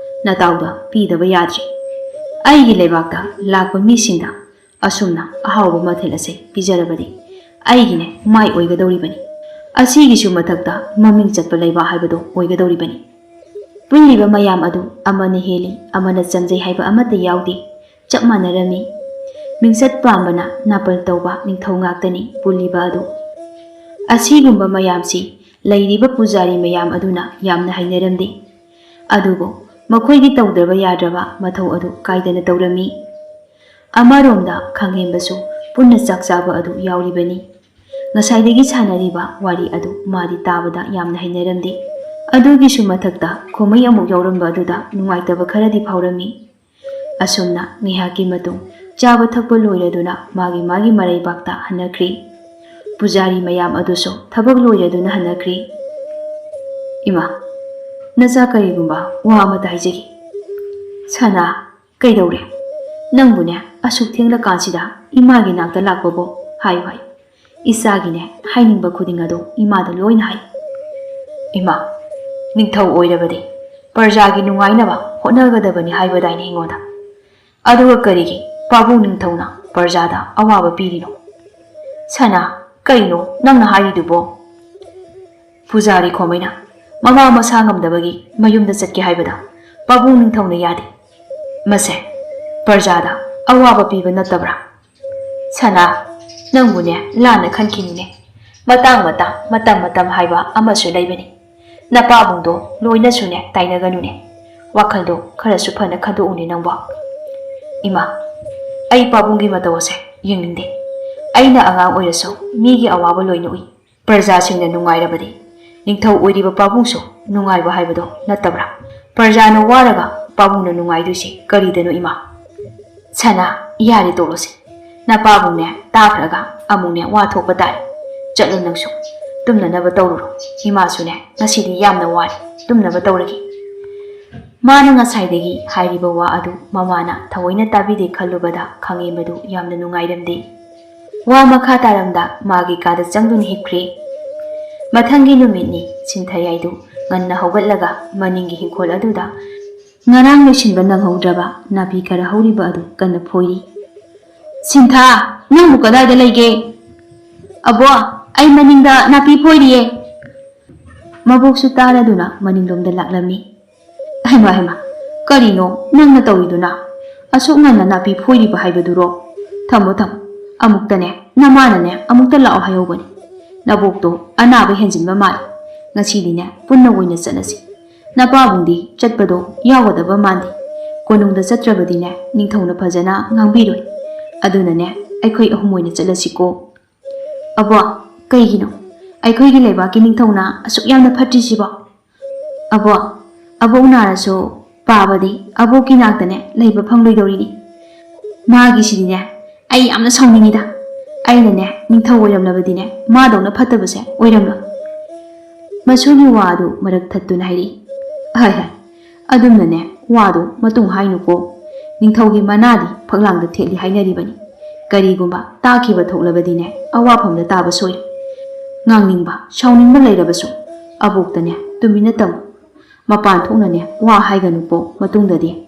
ꯅꯇꯥꯎꯗ ꯄꯤꯗꯕ ꯌꯥꯗ꯭ꯔꯦ꯫ ꯑꯩꯒꯤ ꯂꯩꯕꯥꯛꯇ ꯂꯥꯛꯄ ꯃꯤꯁꯤꯡꯗ ꯑꯁꯨꯝꯅ ꯑꯍꯥꯎꯕ ꯃꯊꯦꯜ ꯑꯁꯦ ꯄꯤꯖꯔꯕꯗꯤ ꯑꯩꯒꯤꯅꯦ ꯃꯥꯏ ꯑꯣꯏꯒꯗꯧꯔꯤꯕꯅꯤ꯫ ꯑꯁꯤꯒꯤꯁꯨ ꯃꯊꯛꯇ ꯃꯃꯤꯡ ꯆꯠꯄ ꯂꯩꯕꯥꯛ ꯍꯥꯏꯕꯗꯣ ꯑꯣꯏꯒꯗꯧꯔꯤꯕꯅꯤ꯫ ꯄꯨꯜꯂꯤꯕ ꯃꯌꯥꯝ ꯑꯗꯨ ꯑꯃꯅ ꯍꯦꯜꯂꯤ ꯑꯃꯅ ꯆꯟꯖꯩ ꯍꯥꯏꯕ ꯑꯃꯠꯇ ꯌꯥꯎꯗꯦ, ꯆꯞ ꯃꯥꯟꯅꯔꯝꯃꯤ꯫ ꯃꯤꯡꯆꯠ ꯄꯥꯝꯕꯅ ꯅꯥꯄꯜ ꯇꯧꯕ ꯅꯤꯡꯊꯧ ꯉꯥꯛꯇꯅꯤ ꯄꯨꯜꯂꯤꯕ ꯑꯗꯨ꯫ ꯑꯁꯤꯒꯨꯝꯕ ꯃꯌꯥꯝꯁꯤ ꯂꯩꯔꯤꯕ ꯄꯨꯖꯥꯔꯤ ꯃꯌꯥꯝ ꯑꯗꯨꯅ ꯌꯥꯝꯅ ꯍꯩꯅꯔꯝꯗꯦ꯫ ꯑꯗꯨꯕꯨ ꯃꯈꯣꯏꯒꯤ ꯇꯧꯗ꯭ꯔꯕ ꯌꯥꯗ꯭ꯔꯕ ꯃꯊꯧ ꯑꯗꯨ ꯀꯥꯏꯗꯅ ꯇꯧꯔꯝꯃꯤ꯫ ꯑꯃꯔꯣꯝꯗ ꯈꯪꯍꯦꯟꯕꯁꯨ ꯄꯨꯟꯅ ꯆꯥꯛ ꯆꯥꯕ ꯑꯗꯨ ꯌꯥꯎꯔꯤꯕꯅꯤ꯫ ꯉꯁꯥꯏꯗꯒꯤ ꯁꯥꯟꯅꯔꯤꯕ ꯋꯥꯔꯤ ꯑꯗꯨ ꯃꯥꯗꯤ ꯇꯥꯕꯗ ꯌꯥꯝꯅ ꯍꯩꯅꯔꯝꯗꯦ꯫ ꯑꯗꯨꯒꯤꯁꯨ ꯃꯊꯛꯇ ꯈꯣꯃꯩ ꯑꯃꯨꯛ ꯌꯥꯎꯔꯝꯕ ꯑꯗꯨꯗ ꯅꯨꯡꯉꯥꯏꯇꯕ ꯈꯔꯗꯤ ꯐꯥꯎꯔꯝꯃꯤ꯫ ꯑꯁꯨꯝꯅ ꯉꯥꯏꯍꯥꯛꯀꯤ ꯃꯇꯨꯡ ꯆꯥꯕ ꯊꯛꯄ ꯂꯣꯏꯔꯗꯨꯅ ꯃꯥꯒꯤ ꯃꯔꯩꯕꯥꯛꯇ ꯍꯟꯅꯈ꯭ꯔꯤ꯫ ꯄꯨꯖꯥꯔꯤ ꯃꯌꯥꯝ ꯑꯗꯨꯁꯨ ꯊꯕꯛ ꯂꯣꯏꯔꯗꯨꯅ ꯍꯟꯅꯈ꯭ꯔꯤ꯫ ꯏꯃꯥ, ꯅꯆꯥ ꯀꯔꯤꯒꯨꯝꯕ ꯋꯥ ꯑꯃꯇ ꯍꯥꯏꯖꯒꯦ꯫ ꯁꯅꯥ, ꯀꯩꯗꯧꯔꯦ? ꯅꯪꯕꯨꯅꯦ ꯑꯁꯨꯛ ꯊꯦꯡꯂꯀꯥꯟꯁꯤꯗ ꯏꯃꯥꯒꯤ ꯅꯥꯛꯇ ꯂꯥꯛꯄꯕꯣ? ꯍꯥꯏꯌꯨ ꯍꯥꯏꯌꯨ, ꯏꯆꯥꯒꯤꯅꯦ ꯍꯥꯏꯅꯤꯡꯕ ꯈꯨꯗꯤꯡ ꯑꯗꯨ ꯏꯃꯥꯗ ꯂꯣꯏꯅ ꯍꯥꯏ꯫ ꯏꯃꯥ, ꯅꯤꯡꯊꯧ ꯑꯣꯏꯔꯕꯗꯤ ꯄ꯭ꯔꯖꯥꯒꯤ ꯅꯨꯡꯉꯥꯏꯅꯕ ꯍꯣꯠꯅꯒꯗꯕꯅꯤ ꯍꯥꯏꯕꯗꯥꯏꯅꯦ ꯑꯩꯉꯣꯟꯗ꯫ ꯑꯗꯨꯒ ꯀꯔꯤꯒꯤ ꯄꯥꯕꯨꯡ ꯅꯤꯡꯊꯧꯅ ꯄ꯭ꯔꯖꯥꯗ ꯑꯋꯥꯕ ꯄꯤꯔꯤꯅꯣ? ꯁꯅꯥ, ꯀꯩꯅꯣ ꯅꯪꯅ ꯍꯥꯏꯔꯤꯗꯨꯕꯣ? ꯄꯨꯖꯥꯔꯤ ꯈꯣꯃꯩꯅ ꯃꯃꯥ ꯃꯁꯥ ꯉꯝꯗꯕꯒꯤ ꯃꯌꯨꯝꯗ ꯆꯠꯀꯦ ꯍꯥꯏꯕꯗ ꯄꯥꯕꯨꯡ ꯅꯤꯡꯊꯧꯅ ꯌꯥꯗꯦ꯫ ꯃꯁꯦ ꯄ꯭ꯔꯖꯥꯗ ꯑꯋꯥꯕ ꯄꯤꯕ ꯅꯠꯇꯕ꯭ꯔꯥ? ꯁꯅꯥ, ꯅꯪꯕꯨꯅꯦ ꯂꯥꯟꯅ ꯈꯟꯈꯤꯅꯨꯅꯦ꯫ ꯃꯇꯝ ꯍꯥꯏꯕ ꯑꯃꯁꯨ ꯂꯩꯕꯅꯤ꯫ ꯅꯄꯥꯕꯨꯡꯗꯣ ꯂꯣꯏꯅꯁꯨꯅꯦ ꯇꯥꯏꯅꯒꯅꯨꯅꯦ꯫ ꯋꯥꯈꯜꯗꯣ ꯈꯔꯁꯨ ꯐꯅ ꯈꯟꯗꯣꯛꯎꯅꯦ ꯅꯪꯕꯣ꯫ ꯏꯃꯥ, ꯑꯩ ꯄꯥꯕꯨꯡꯒꯤ ꯃꯇꯧ ꯑꯁꯦ ꯌꯦꯡꯅꯤꯡꯗꯦ꯫ ꯑꯩꯅ ꯑꯉꯥꯡ ꯑꯣꯏꯔꯁꯨ ꯃꯤꯒꯤ ꯑꯋꯥꯕ ꯂꯣꯏꯅ ꯎꯏ꯫ ꯄ꯭ꯔꯖꯥꯁꯤꯡꯅ ꯅꯨꯡꯉꯥꯏꯔꯕꯗꯤ ꯅꯤꯡꯊꯧ ꯑꯣꯏꯔꯤꯕ ꯄꯥꯕꯨꯡꯁꯨ ꯅꯨꯡꯉꯥꯏꯕ ꯍꯥꯏꯕꯗꯣ ꯅꯠꯇꯕ꯭ꯔꯥ? ꯄ꯭ꯔꯖꯥꯅ ꯋꯥꯔꯒ ꯄꯥꯕꯨꯡꯅ ꯅꯨꯡꯉꯥꯏꯗꯣꯏꯁꯤ ꯀꯔꯤꯗꯅꯣ ꯏꯃꯥ? ꯁꯅꯥ, ꯌꯥꯔꯦ ꯇꯣꯛꯂꯣꯁꯦ꯫ ꯅꯄꯥꯕꯨꯡꯅꯦ ꯇꯥꯈ꯭ꯔꯒ ꯑꯃꯨꯛꯅꯦ ꯋꯥ ꯊꯣꯛꯄ ꯇꯥꯔꯦ꯫ ꯆꯠꯂꯣ ꯅꯪꯁꯨ ꯇꯨꯝꯅꯅꯕ ꯇꯧꯔꯨꯔꯣ꯫ ꯏꯃꯥꯁꯨꯅꯦ ꯉꯁꯤꯗꯤ ꯌꯥꯝꯅ ꯋꯥꯔꯦ, ꯇꯨꯝꯅꯕ ꯇꯧꯔꯒꯦ꯫ ꯃꯥꯅ ꯉꯁꯥꯏꯗꯒꯤ ꯍꯥꯏꯔꯤꯕ ꯋꯥ ꯑꯗꯨ ꯃꯃꯥꯅ ꯊꯑꯣꯏꯅ ꯇꯥꯕꯤꯗꯦ ꯈꯜꯂꯨꯕꯗ ꯈꯪꯍꯦꯟꯕꯗꯨ ꯌꯥꯝꯅ ꯅꯨꯡꯉꯥꯏꯔꯝꯗꯦ꯫ ꯋꯥ ꯃꯈꯥ ꯇꯥꯔꯝꯗ ꯃꯥꯒꯤ ꯀꯥꯗ ꯆꯪꯗꯨꯅ ꯍꯤꯞꯈ꯭ꯔꯦ꯫ ꯃꯊꯪꯒꯤ ꯅꯨꯃꯤꯠꯅꯤ ꯁꯤꯟꯊꯌꯥꯏꯗꯨ ꯉꯟꯅ ꯍꯧꯒꯠꯂꯒ ꯃꯅꯤꯡꯒꯤ ꯍꯤꯡꯈꯣꯜ ꯑꯗꯨꯗ ꯉꯔꯥꯡ ꯂꯣꯏꯁꯤꯟꯕ ꯅꯪꯍꯧꯗ꯭ꯔꯕ ꯅꯥꯄꯤ ꯈꯔ ꯍꯧꯔꯤꯕ ꯑꯗꯨ ꯀꯟꯅ ꯐꯣꯏꯔꯤ꯫ ꯁꯤꯟꯊꯥ, ꯅꯪꯕꯨ ꯀꯗꯥꯏꯗ ꯂꯩꯒꯦ? ꯑꯕꯣ, ꯑꯩ ꯃꯅꯤꯡꯗ ꯅꯥꯄꯤ ꯐꯣꯏꯔꯤꯌꯦ꯫ ꯃꯕꯣꯛꯁꯨ ꯇꯥꯔꯗꯨꯅ ꯃꯅꯤꯡꯂꯣꯝꯗ ꯂꯥꯛꯂꯝꯃꯤ꯫ ꯍꯩꯃꯥ, ꯀꯔꯤꯅꯣ ꯅꯪꯅ ꯇꯧꯔꯤꯗꯨꯅ? ꯑꯁꯨꯛ ꯉꯟꯅ ꯅꯥꯄꯤ ꯐꯣꯏꯔꯤꯕ ꯍꯥꯏꯕꯗꯨꯔꯣ? ꯊꯝꯃꯣ, ꯑꯃꯨꯛꯇꯅꯦ ꯅꯃꯥꯅꯅꯦ ꯑꯃꯨꯛꯇ ꯂꯥꯛꯑꯣ ꯍꯥꯏꯍꯧꯕꯅꯤ꯫ ꯅꯕꯣꯛꯇꯣ ꯑꯅꯥꯕ ꯍꯦꯟꯖꯤꯟꯕ ꯃꯥꯜꯂꯤ꯫ ꯉꯁꯤꯗꯤꯅꯦ ꯄꯨꯟꯅ ꯑꯣꯏꯅ ꯆꯠꯂꯁꯤ꯫ ꯅꯄꯥꯕꯨꯡꯗꯤ ꯆꯠꯄꯗꯣ ꯌꯥꯎꯒꯗꯕ ꯃꯥꯟꯗꯦ꯫ ꯀꯣꯅꯨꯡꯗ ꯆꯠꯇ꯭ꯔꯕꯗꯤꯅꯦ ꯅꯤꯡꯊꯧꯅ ꯐꯖꯅ ꯉꯥꯡꯕꯤꯔꯣꯏ꯫ ꯑꯗꯨꯅꯅꯦ ꯑꯩꯈꯣꯏ ꯑꯍꯨꯝ ꯑꯣꯏꯅ ꯆꯠꯂꯁꯤꯀꯣ꯫ ꯑꯕꯣ, ꯀꯩꯒꯤꯅꯣ ꯑꯩꯈꯣꯏꯒꯤ ꯂꯩꯕꯥꯛꯀꯤ ꯅꯤꯡꯊꯧꯅ ꯑꯁꯨꯛ ꯌꯥꯝꯅ ꯐꯠꯇ꯭ꯔꯤꯁꯤꯕꯣ? ꯑꯕꯣ, ꯑꯕꯣꯛ ꯅꯥꯔꯁꯨ ꯄꯥꯕꯗꯤ ꯑꯕꯣꯛꯀꯤ ꯅꯥꯛꯇꯅꯦ ꯂꯩꯕ ꯐꯪꯂꯣꯏꯗꯧꯔꯤꯅꯤ꯫ ꯃꯥꯒꯤꯁꯤꯗꯤꯅꯦ ꯑꯩ ꯌꯥꯝꯅ ꯁꯥꯎꯅꯤꯡꯉꯤꯗ꯫ ꯑꯩꯅꯅꯦ ꯅꯤꯡꯊꯧ ꯑꯣꯏꯔꯝꯂꯕꯗꯤꯅꯦ ꯃꯥꯗꯧꯅ ꯐꯠꯇꯕꯁꯦ ꯑꯣꯏꯔꯝꯂꯣꯏ꯫ ꯃꯁꯨꯒꯤ ꯋꯥ ꯑꯗꯨ ꯃꯔꯛ ꯊꯠꯇꯨꯅ ꯍꯥꯏꯔꯛꯏ꯫ ꯑꯗꯨꯝꯅꯅꯦ ꯋꯥꯗꯣ ꯃꯇꯨꯡ ꯍꯥꯏꯅꯨꯀꯣ꯫ ꯅꯤꯡꯊꯧꯒꯤ ꯃꯅꯥꯗꯤ ꯐꯛꯂꯥꯡꯗ ꯊꯦꯠꯂꯤ ꯍꯥꯏꯅꯔꯤꯕꯅꯤ꯫ ꯀꯔꯤꯒꯨꯝꯕ ꯇꯥꯈꯤꯕ ꯊꯣꯛꯂꯕꯗꯤꯅꯦ ꯑꯋꯥꯐꯝꯗ ꯇꯥꯕ ꯁꯣꯏ꯫ ꯉꯥꯡꯅꯤꯡꯕ ꯁꯥꯎꯅꯤꯡꯕ ꯂꯩꯔꯕꯁꯨ ꯑꯕꯣꯛꯇꯅꯦ ꯇꯨꯃꯤꯟꯅ ꯇꯝꯃꯨ꯫ ꯃꯄꯥꯟ ꯊꯣꯛꯅꯅꯦ ꯋꯥ ꯍꯥꯏꯒꯅꯨꯀꯣ ꯃꯇꯨꯡꯗꯗꯤ꯫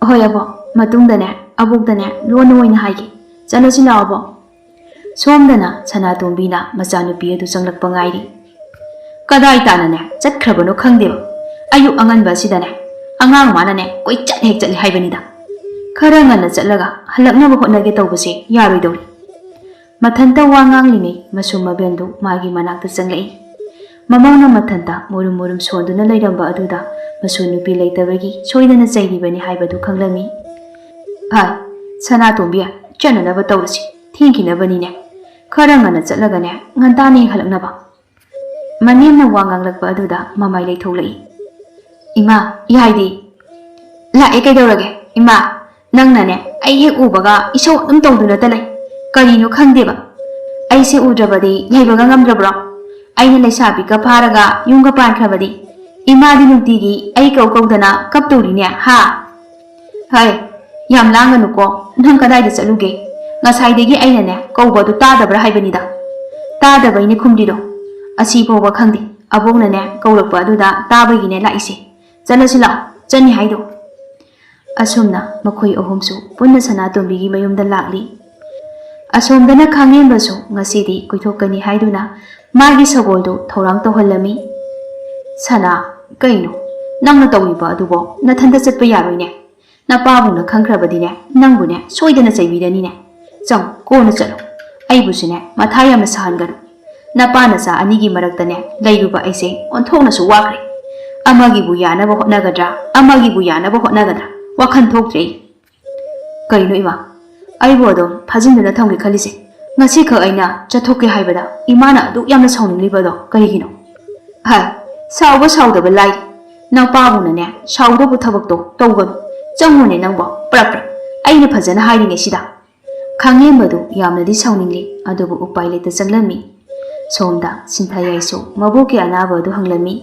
ꯍꯣꯏ ꯑꯕꯣ, ꯃꯇꯨꯡꯗꯅꯦ ꯑꯕꯣꯛꯇꯅꯦ ꯂꯣꯟꯅ ꯑꯣꯏꯅ ꯍꯥꯏꯒꯦ꯫ ꯆꯠꯂꯁꯤ ꯂꯥꯛꯑꯣ ꯑꯕꯣ꯫ ꯁꯣꯝꯗꯅ ꯁꯅꯥꯇꯣꯝꯕꯤꯅ ꯃꯆꯥꯅꯨꯄꯤ ꯑꯗꯨ ꯆꯪꯂꯛꯄ ꯉꯥꯏꯔꯤ꯫ ꯀꯗꯥꯏ ꯇꯥꯅꯅꯦ ꯆꯠꯈ꯭ꯔꯕꯅꯣ ꯈꯪꯗꯦꯕ꯫ ꯑꯌꯨꯛ ꯑꯉꯟꯕ ꯑꯁꯤꯗꯅꯦ ꯑꯉꯥꯡ ꯃꯥꯅꯅꯦ ꯀꯣꯏꯆꯠ ꯍꯦꯛ ꯆꯠꯂꯤ ꯍꯥꯏꯕꯅꯤꯗ꯫ ꯈꯔ ꯉꯟꯅ ꯆꯠꯂꯒ ꯍꯜꯂꯛꯅꯕ ꯍꯣꯠꯅꯒꯦ ꯇꯧꯕꯁꯦ ꯌꯥꯔꯣꯏꯗꯧꯔꯤ꯫ ꯃꯊꯟꯇ ꯋꯥ ꯉꯥꯡꯂꯤꯉꯩ ꯃꯁꯨ ꯃꯕꯦꯟꯗꯨ ꯃꯥꯒꯤ ꯃꯅꯥꯛꯇ ꯆꯪꯂꯛꯏ꯫ ꯃꯃꯧꯅ ꯃꯊꯟꯇ ꯃꯨꯔꯨꯝ ꯁꯣꯟꯗꯨꯅ ꯂꯩꯔꯝꯕ ꯑꯗꯨꯗ ꯃꯁꯨ ꯅꯨꯄꯤ ꯂꯩꯇꯕꯒꯤ ꯁꯣꯏꯗꯅ ꯆꯩꯔꯤꯕꯅꯤ ꯍꯥꯏꯕꯗꯨ ꯈꯪꯂꯝꯃꯤ꯫ ꯍꯥꯏ ꯁꯅꯥꯇꯣꯝꯕꯤ, ꯆꯠꯅꯅꯕ ꯇꯧꯔꯁꯤ꯫ ꯊꯦꯡꯈꯤꯅꯕꯅꯤꯅꯦ꯫ ꯈꯔ ꯉꯟꯅ ꯆꯠꯂꯒꯅꯦ ꯉꯟꯇꯥꯅ ꯍꯜꯂꯛꯅꯕ꯫ ꯃꯅꯦꯝꯅ ꯋꯥ ꯉꯥꯡꯂꯛꯄ ꯑꯗꯨꯗ ꯃꯃꯥꯏ ꯂꯩꯊꯣꯛꯂꯛꯏ꯫ ꯏꯃꯥ, ꯌꯥꯏꯗꯤ ꯂꯥꯛꯑꯦ ꯀꯩꯗꯧꯔꯒꯦ? ꯏꯃꯥ, ꯅꯪꯅꯅꯦ ꯑꯩ ꯍꯦꯛ ꯎꯕꯒ ꯏꯁꯧ ꯑꯗꯨꯝ ꯇꯧꯗꯨꯅꯇ ꯂꯩ꯫ ꯀꯔꯤꯅꯣ ꯈꯪꯗꯦꯕ꯫ ꯑꯩꯁꯦ ꯎꯗ꯭ꯔꯕꯗꯤ ꯂꯩꯕꯒ ꯉꯝꯗ꯭ꯔꯕ꯭ꯔꯣ? ꯑꯩꯅ ꯂꯩꯁꯥꯕꯤꯒ ꯐꯥꯔꯒ ꯌꯨꯝꯒ ꯄꯥꯟꯈ꯭ꯔꯕꯗꯤ ꯏꯃꯥꯗꯤ ꯅꯨꯡꯇꯤꯒꯤ ꯑꯩ ꯀꯧꯗꯅ ꯀꯞꯇꯧꯔꯤꯅꯦ ꯍꯥ? ꯍꯥꯏ, ꯌꯥꯝ ꯂꯥꯡꯒꯅꯨꯀꯣ꯫ ꯅꯪ ꯀꯗꯥꯏꯗ ꯆꯠꯂꯨꯒꯦ? ꯉꯁꯥꯏꯗꯒꯤ ꯑꯩꯅꯅꯦ ꯀꯧꯕꯗꯨ ꯇꯥꯗꯕ꯭ꯔꯥ ꯍꯥꯏꯕꯅꯤꯗ꯫ ꯇꯥꯗꯕꯩꯅꯦ ꯈꯨꯝꯗꯤꯗꯣ꯫ ꯑꯁꯤ ꯐꯥꯎꯕ ꯈꯪꯗꯦ꯫ ꯑꯕꯣꯛꯅꯅꯦ ꯀꯧꯔꯛꯄ ꯑꯗꯨꯗ ꯇꯥꯕꯒꯤꯅꯦ ꯂꯥꯛꯏꯁꯦ꯫ ꯆꯠꯂꯁꯤ ꯂꯥꯛꯑꯣ, ꯆꯠꯅꯤ ꯍꯥꯏꯗꯣ꯫ ꯑꯁꯨꯝꯅ ꯃꯈꯣꯏ ꯑꯍꯨꯝꯁꯨ ꯄꯨꯟꯅ ꯁꯅꯥꯇꯣꯝꯕꯤꯒꯤ ꯃꯌꯨꯝꯗ ꯂꯥꯛꯂꯤ꯫ ꯑꯁꯣꯝꯗꯅ ꯈꯪꯍꯦꯟꯕꯁꯨ ꯉꯁꯤꯗꯤ ꯀꯣꯏꯊꯣꯛꯀꯅꯤ ꯍꯥꯏꯗꯨꯅ ꯃꯥꯒꯤ ꯁꯒꯣꯜꯗꯨ ꯊꯧꯔꯥꯡ ꯇꯧꯍꯜꯂꯝꯃꯤ꯫ ꯁꯅꯥ, ꯀꯩꯅꯣ ꯅꯪꯅ ꯇꯧꯔꯤꯕ ꯑꯗꯨꯕꯣ ꯅꯊꯟꯇ ꯆꯠꯄ ꯌꯥꯔꯣꯏꯅꯦ꯫ ꯅꯄꯥꯕꯨꯡꯅ ꯈꯪꯈ꯭ꯔꯕꯗꯤꯅꯦ ꯅꯪꯕꯨꯅꯦ ꯁꯣꯏꯗꯅ ꯆꯩꯕꯤꯔꯅꯤꯅꯦ꯫ ꯆꯪꯉꯨ, ꯀꯣꯟꯅ ꯆꯠꯂꯣ꯫ ꯑꯩꯕꯨꯁꯨꯅꯦ ꯃꯊꯥ ꯌꯥꯝꯅ ꯁꯥꯍꯟꯒꯅꯨ꯫ ꯅꯄꯥ ꯅꯆꯥ ꯑꯅꯤꯒꯤ ꯃꯔꯛꯇꯅꯦ ꯂꯩꯔꯨꯕ ꯑꯩꯁꯦ ꯑꯣꯟꯊꯣꯛꯅꯁꯨ ꯋꯥꯈ꯭ꯔꯦ꯫ ꯑꯃꯒꯤꯕꯨ ꯌꯥꯅꯕ ꯍꯣꯠꯅꯒꯗ꯭ꯔꯥ, ꯑꯃꯒꯤꯕꯨ ꯌꯥꯅꯕ ꯍꯣꯠꯅꯒꯗ꯭ꯔꯥ ꯋꯥꯈꯜ ꯊꯣꯛꯇ꯭ꯔꯦ꯫ ꯀꯩꯅꯣ ꯏꯃꯥ, ꯑꯩꯕꯨ ꯑꯗꯨꯝ ꯐꯥꯖꯤꯟꯗꯨꯅ ꯊꯝꯒꯦ ꯈꯜꯂꯤꯁꯦ? ꯉꯁꯤꯈꯛ ꯑꯩꯅ ꯆꯠꯊꯣꯛꯀꯦ ꯍꯥꯏꯕꯗ ꯏꯃꯥꯅ ꯑꯗꯨꯛ ꯌꯥꯝꯅ ꯁꯥꯎꯅꯤꯡꯂꯤꯕꯗꯣ ꯀꯔꯤꯒꯤꯅꯣ? ꯁꯥꯎꯕ ꯁꯥꯎꯗꯕ ꯂꯥꯏ, ꯅꯄꯥꯕꯨꯅꯅꯦ ꯁꯥꯎꯗꯧꯕ ꯊꯕꯛꯇꯣ ꯇꯧꯒꯅꯨ꯫ ꯆꯪꯉꯨꯅꯦ ꯅꯪꯕꯣ, ꯄ꯭ꯔꯞ ꯄ꯭ꯔꯞ, ꯑꯩꯅ ꯐꯖꯅ ꯍꯥꯏꯔꯤꯉꯩꯁꯤꯗ꯫ ꯈꯥꯡꯉꯦꯝꯕꯗꯨ ꯌꯥꯝꯅꯗꯤ ꯁꯥꯎꯅꯤꯡꯂꯤ, ꯑꯗꯨꯕꯨ ꯎꯄꯥꯏ ꯂꯩꯇ ꯆꯪꯂꯝꯃꯤ꯫ ꯁꯣꯝꯗ ꯁꯤꯟꯊꯌꯥꯏꯁꯨ ꯃꯕꯣꯛꯀꯤ ꯑꯅꯥꯕ ꯑꯗꯨ ꯍꯪꯂꯝꯃꯤ꯫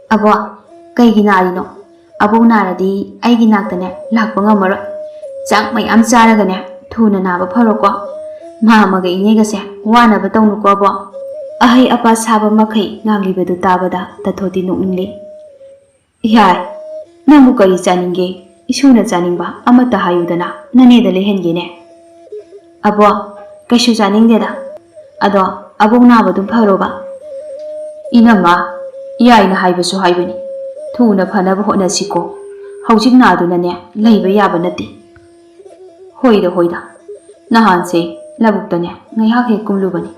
ꯑꯕꯣ, ꯀꯩꯒꯤ ꯅꯥꯔꯤꯅꯣ? ꯑꯕꯣꯛ ꯅꯥꯔꯗꯤ ꯑꯩꯒꯤ ꯅꯥꯛꯇꯅꯦ ꯂꯥꯛꯄ ꯉꯝꯃꯔꯣꯏ꯫ ꯆꯥꯛ ꯃꯌꯥꯝ ꯆꯥꯔꯒꯅꯦ ꯊꯨꯅ ꯅꯥꯕ ꯐꯔꯣꯀꯣ꯫ ꯃꯥꯃꯒ ꯏꯅꯦꯒꯁꯦ ꯋꯥꯅꯕ ꯇꯧꯅꯨꯀꯣ ꯑꯕꯣ꯫ ꯑꯍꯩ ꯑꯄꯥ ꯁꯥꯕ ꯃꯈꯩ ꯉꯥꯡꯂꯤꯕꯗꯨ ꯇꯥꯕꯗ ꯇꯊꯣꯠꯇꯤ ꯅꯣꯛꯅꯤꯡꯂꯤ꯫ ꯌꯥꯏ, ꯅꯪꯕꯨ ꯀꯔꯤ ꯆꯥꯅꯤꯡꯒꯦ? ꯏꯁꯨꯅ ꯆꯥꯅꯤꯡꯕ ꯑꯃꯠꯇ ꯍꯥꯏꯌꯨꯗꯅ ꯅꯅꯦꯗ ꯂꯩꯍꯟꯒꯦꯅꯦ꯫ ꯑꯕꯣ, ꯀꯩꯁꯨ ꯆꯥꯅꯤꯡꯗꯦꯗ꯫ ꯑꯗꯣ ꯑꯕꯣꯛ ꯅꯥꯕꯗꯨ ꯐꯔꯣꯕ? ꯏꯅꯝꯃ, ꯌꯥꯏꯅ ꯍꯥꯏꯕꯁꯨ ꯍꯥꯏꯕꯅꯤ꯫ ꯊꯨꯅ ꯐꯅꯕ ꯍꯣꯠꯅꯁꯤꯀꯣ꯫ ꯍꯧꯖꯤꯛ ꯅꯥꯗꯨꯅꯅꯦ ꯂꯩꯕ ꯌꯥꯕ ꯅꯠꯇꯦ꯫ ꯍꯣꯏꯗ, ꯅꯍꯥꯟꯁꯦ ꯂꯧꯕꯨꯛꯇꯅꯦ ꯉꯥꯏꯍꯥꯛ ꯍꯦꯛ ꯀꯨꯝꯂꯨꯕꯅꯤ꯫